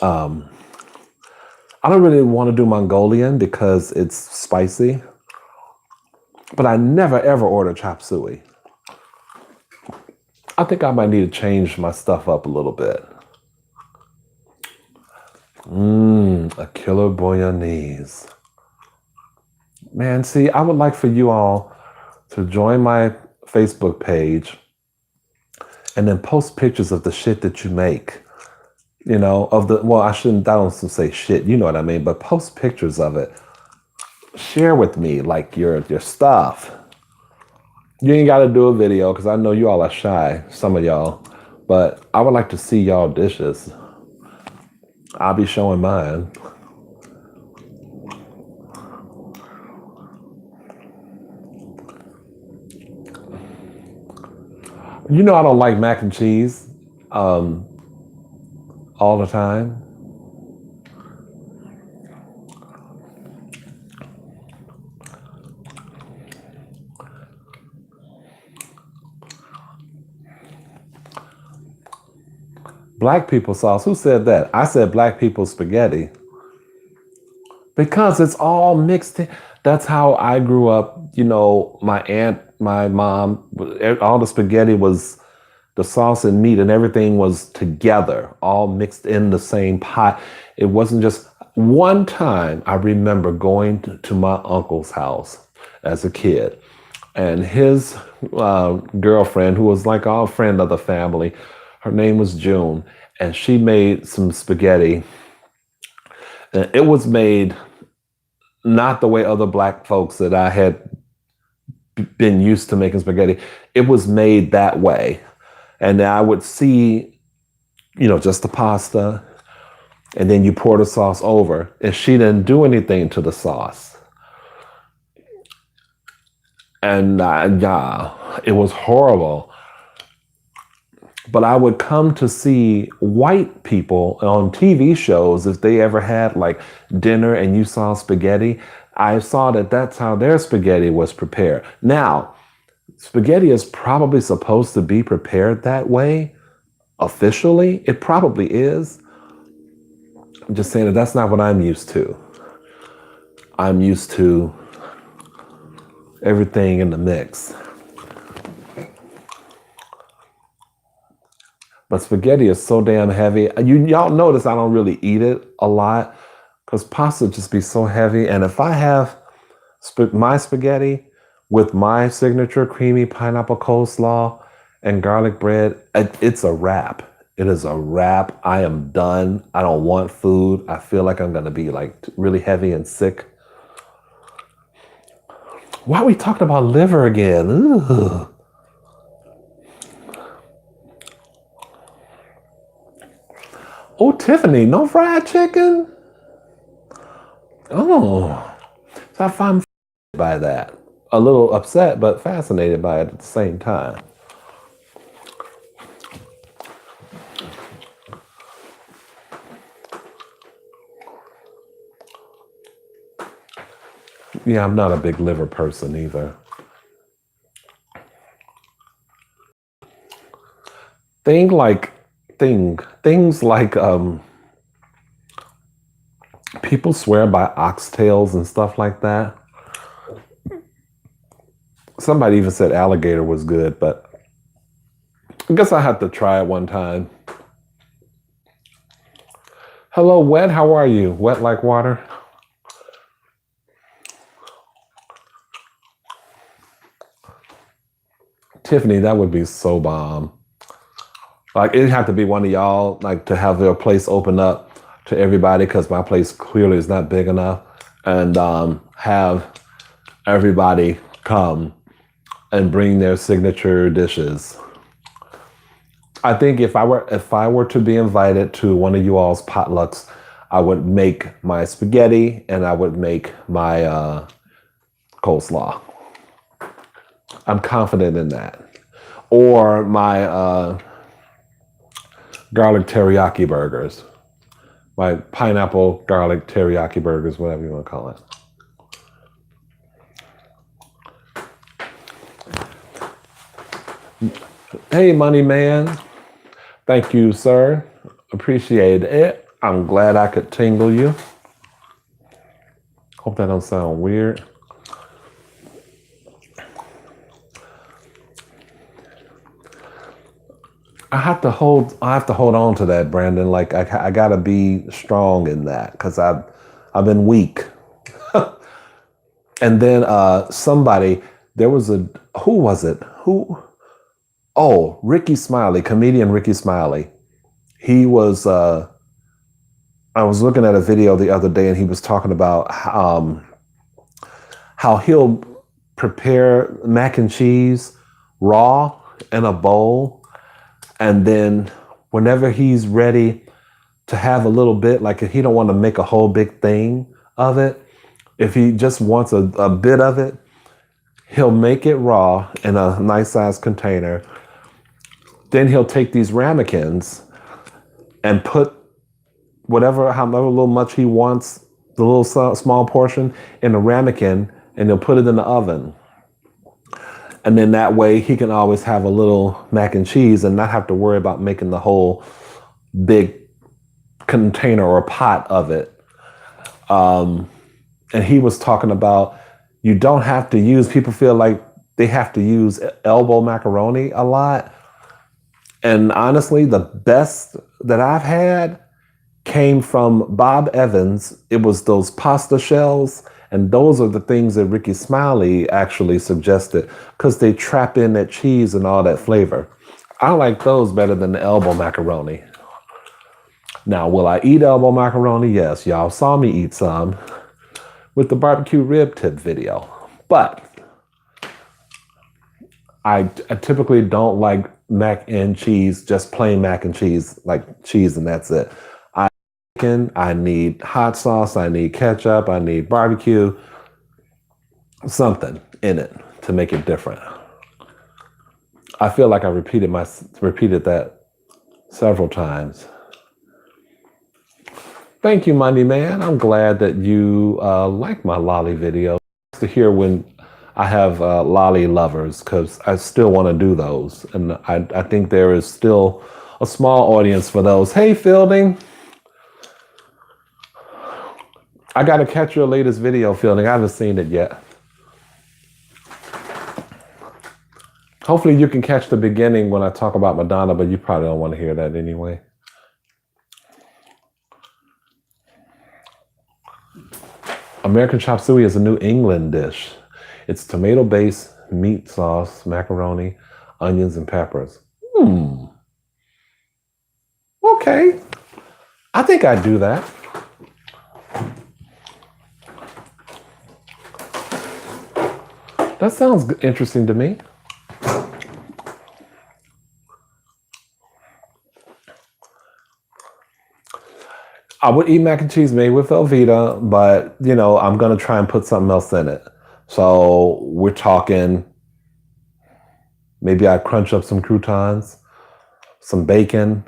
I don't really want to do Mongolian because it's spicy. But I never ever order chop suey. I think I might need to change my stuff up a little bit. A killer bolognese. Man, see, I would like for you all to join my Facebook page and then post pictures of the shit that you make. You know, I don't say shit, you know what I mean, but post pictures of it. Share with me like your stuff. You ain't got to do a video because I know you all are shy, some of y'all, but I would like to see y'all dishes. I'll be showing mine. You know I don't like mac and cheese all the time. Black people sauce. Who said that? I said black people spaghetti. Because it's all mixed in. That's how I grew up. You know, my aunt, my mom, all the spaghetti was the sauce and meat and everything was together, all mixed in the same pot. It wasn't just one time I remember going to my uncle's house as a kid. And his girlfriend, who was like a friend of the family, her name was June, and she made some spaghetti. And it was made not the way other black folks that I had been used to making spaghetti. It was made that way. And I would see, you know, just the pasta, and then you pour the sauce over. And she didn't do anything to the sauce. And yeah, it was horrible. But I would come to see white people on TV shows if they ever had like dinner and you saw spaghetti. I saw that that's how their spaghetti was prepared. Now, spaghetti is probably supposed to be prepared that way officially. It probably is. I'm just saying that that's not what I'm used to. I'm used to everything in the mix. But spaghetti is so damn heavy. Y'all notice I don't really eat it a lot because pasta just be so heavy. And if I have my spaghetti with my signature creamy pineapple coleslaw and garlic bread, it's a wrap. It is a wrap. I am done. I don't want food. I feel like I'm going to be like really heavy and sick. Why are we talking about liver again? Ugh. Oh, Tiffany, no fried chicken? Oh, so I'm by that. A little upset, but fascinated by it at the same time. Yeah, I'm not a big liver person either. thing like things like people swear by oxtails and stuff like that. Somebody even said alligator was good, but I guess I had to try it one time. Hello, Wet. How are you? Wet like water? Tiffany, that would be so bomb. Like, it'd have to be one of y'all, like, to have their place open up to everybody, because my place clearly is not big enough, and have everybody come and bring their signature dishes. I think if I were to be invited to one of you all's potlucks, I would make my spaghetti and I would make my coleslaw. I'm confident in that. Or my garlic teriyaki burgers. My pineapple garlic teriyaki burgers, whatever you want to call it. Hey, money man. Thank you, sir. Appreciate it. I'm glad I could tingle you. Hope that don't sound weird. I have to hold on to that, Brandon. Like I gotta be strong in that, because I've been weak. And then somebody, there was who was it? Oh, Ricky Smiley, comedian Ricky Smiley. He was I was looking at a video the other day, and he was talking about how he'll prepare mac and cheese raw in a bowl. And then whenever he's ready to have a little bit, like if he don't want to make a whole big thing of it, if he just wants a bit of it, he'll make it raw in a nice size container. Then he'll take these ramekins and put however little much he wants, the little small portion in a ramekin, and he'll put it in the oven. And then that way he can always have a little mac and cheese and not have to worry about making the whole big container or pot of it. And he was talking about, you don't have to use, people feel like they have to use elbow macaroni a lot. And honestly, the best that I've had came from Bob Evans. It was those pasta shells. And those are the things that Ricky Smiley actually suggested, because they trap in that cheese and all that flavor. I like those better than the elbow macaroni. Now, will I eat elbow macaroni? Yes, y'all saw me eat some with the barbecue rib tip video. But I typically don't like mac and cheese, just plain mac and cheese, like cheese and that's it. I need hot sauce, I need ketchup, I need barbecue, something in it to make it different. I feel like I repeated that several times. Thank you, Money Man. I'm glad that you like my lolly video. To hear when I have lolly lovers, because I still want to do those. And I think there is still a small audience for those. Hey, Fielding. I got to catch your latest video, Fielding. I haven't seen it yet. Hopefully you can catch the beginning when I talk about Madonna, but you probably don't want to hear that anyway. American chop suey is a New England dish. It's tomato-based meat sauce, macaroni, onions, and peppers. Okay. I think I'd do that. That sounds interesting to me. I would eat mac and cheese made with Velveeta, but, I'm going to try and put something else in it. So we're talking, maybe I crunch up some croutons, some bacon,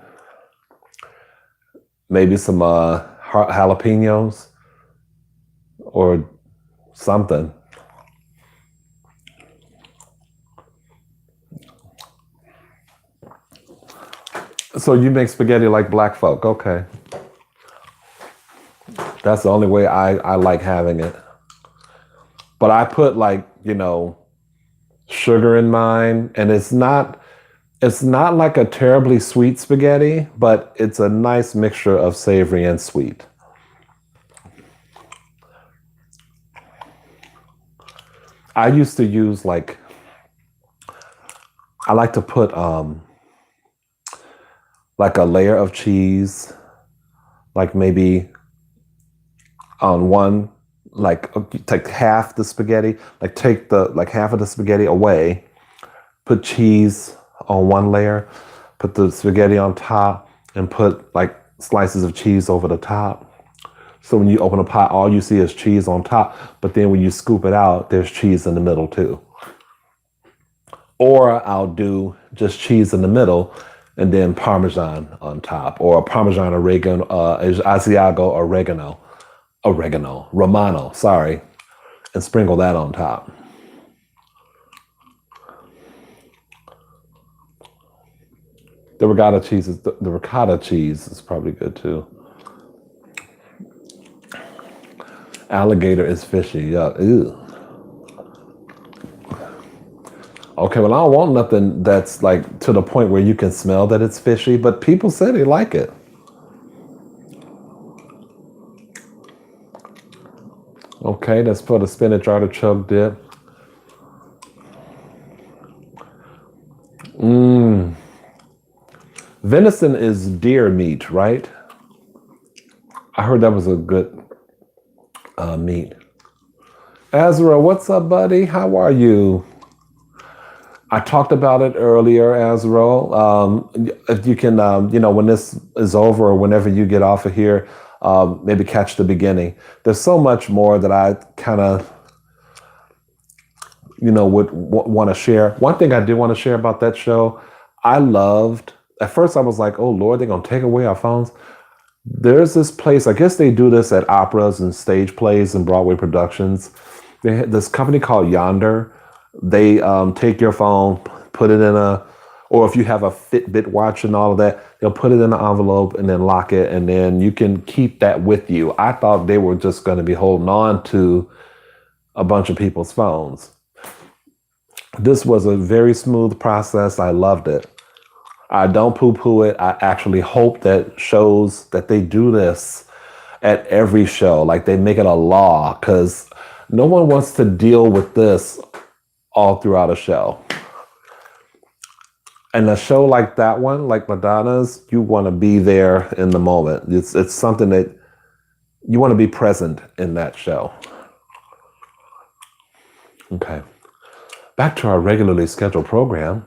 maybe some jalapenos or something. So you make spaghetti like black folk. Okay. That's the only way I like having it. But I put like, sugar in mine, and it's not like a terribly sweet spaghetti, but it's a nice mixture of savory and sweet. I used to use I like to put like a layer of cheese, like maybe on one, like take half the spaghetti, like take the like half of the spaghetti away, put cheese on one layer, put the spaghetti on top, and put like slices of cheese over the top. So when you open a pot, all you see is cheese on top, but then when you scoop it out, there's cheese in the middle too. Or I'll do just cheese in the middle and then Parmesan on top, or Parmesan oregano, Asiago Romano, sorry, and sprinkle that on top. The ricotta cheese is probably good too. Alligator is fishy. Yeah. Ew. Okay, well, I don't want nothing that's like to the point where you can smell that it's fishy, but people say they like it. Okay, that's for the spinach artichoke dip. Venison is deer meat, right? I heard that was a good meat. Ezra, what's up, buddy? How are you? I talked about it earlier, Ezra. If you can, when this is over or whenever you get off of here, maybe catch the beginning. There's so much more that I kind of, would want to share. One thing I did want to share about that show, I loved, at first I was like, oh Lord, they're going to take away our phones. There's this place, I guess they do this at operas and stage plays and Broadway productions. They had this company called Yonder. They take your phone, put it in or if you have a Fitbit watch and all of that, they'll put it in an envelope and then lock it, and then you can keep that with you. I thought they were just going to be holding on to a bunch of people's phones. This was a very smooth process. I loved it. I don't poo-poo it. I actually hope that shows that they do this at every show, like they make it a law, because no one wants to deal with this all throughout a show. And a show like that one, like Madonna's, you want to be there in the moment. It's something that you want to be present in that show. Okay. Back to our regularly scheduled program.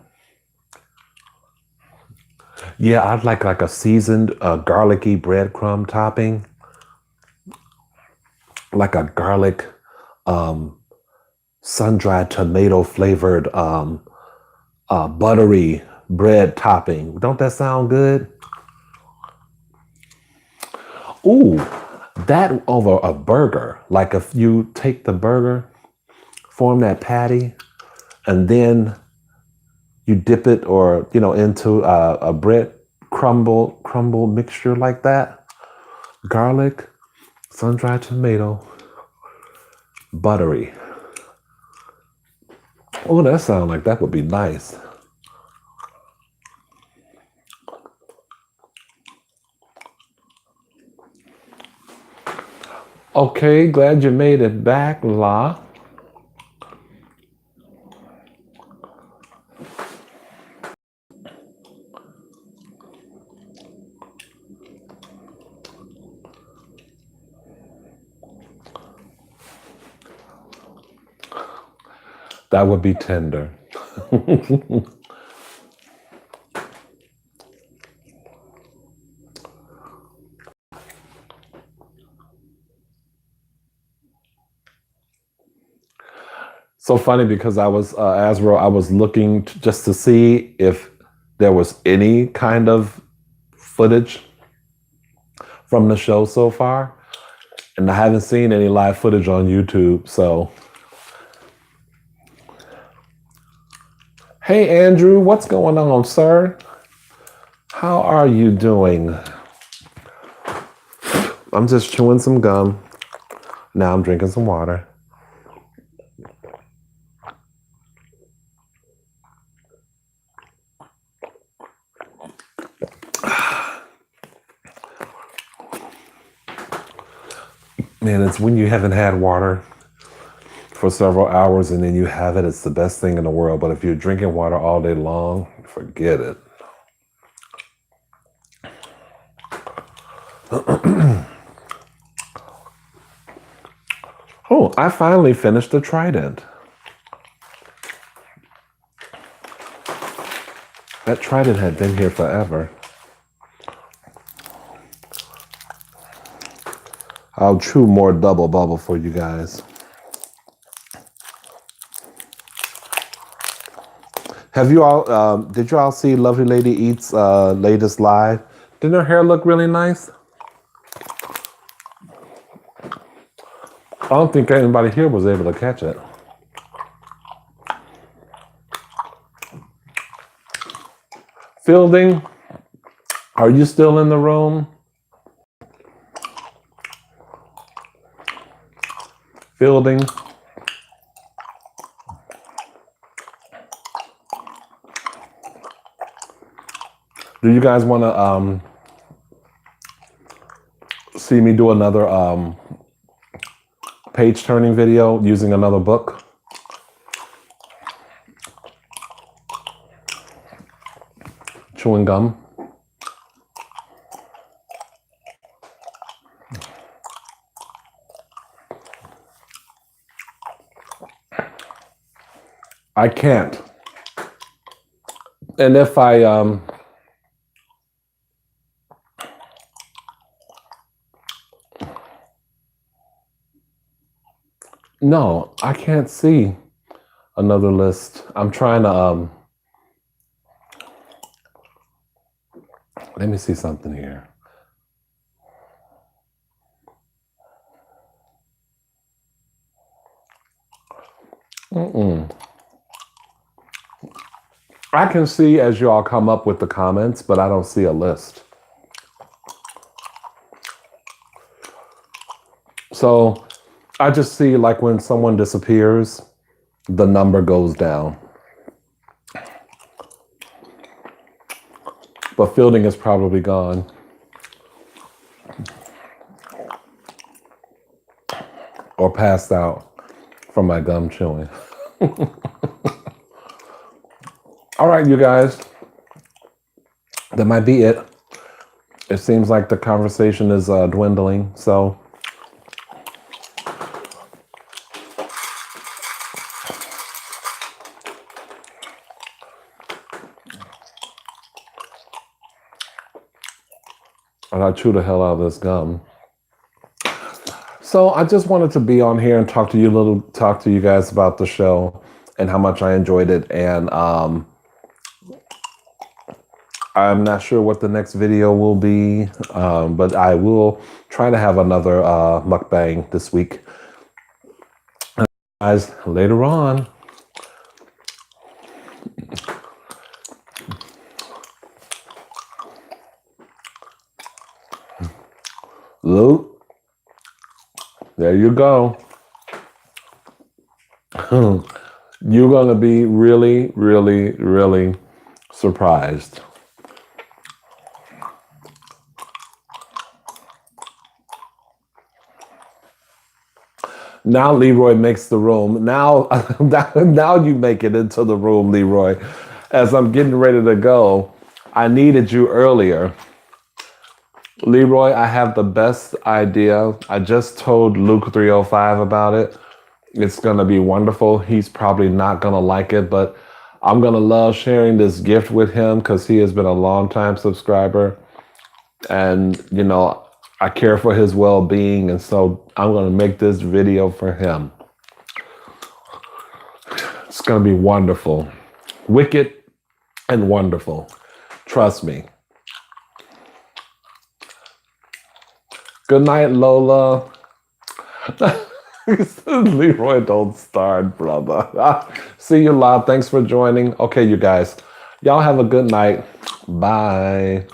Yeah, I'd like a seasoned garlicky breadcrumb topping. Like a garlic sun-dried tomato flavored buttery bread topping. Don't that sound good? Ooh, that over a burger. Like if you take the burger, form that patty, and then you dip it or into a bread crumble mixture like that. Garlic, sun-dried tomato, buttery. Oh, that sounds like that would be nice. Okay, glad you made it back, La. That would be tender. So funny because I was, Azrael, I was looking just to see if there was any kind of footage from the show so far. And I haven't seen any live footage on YouTube, so. Hey, Andrew, what's going on, sir? How are you doing? I'm just chewing some gum. Now I'm drinking some water. Man, it's when you haven't had water for several hours and then you have it, it's the best thing in the world. But if you're drinking water all day long, forget it. Oh, I finally finished the Trident. That Trident had been here forever. I'll chew more double bubble for you guys. Have you all, did you all see Lovely Lady Eats latest live? Didn't her hair look really nice? I don't think anybody here was able to catch it. Fielding, are you still in the room? Fielding. Do you guys want to see me do another page turning video using another book? Chewing gum. I can't. And if I no, I can't see another list. I'm trying to let me see something here. I can see as you all come up with the comments, but I don't see a list. So I just see like when someone disappears, the number goes down. But Fielding is probably gone. Or passed out from my gum chewing. All right, you guys. That might be it. It seems like the conversation is dwindling, so I chew the hell out of this gum. So I just wanted to be on here and talk to you guys about the show and how much I enjoyed it. And I'm not sure what the next video will be, but I will try to have another mukbang this week. Guys, later on. Luke, there you go. You're going to be really, really, really surprised. Now Leroy makes the room. Now you make it into the room, Leroy. As I'm getting ready to go, I needed you earlier. Leroy, I have the best idea. I just told Luke 305 about it. It's going to be wonderful. He's probably not going to like it, but I'm going to love sharing this gift with him because he has been a long-time subscriber. And, you know, I care for his well-being. And so I'm going to make this video for him. It's going to be wonderful. Wicked and wonderful. Trust me. Good night, Lola. Leroy, don't start, brother. See you live. Thanks for joining. Okay, you guys. Y'all have a good night. Bye.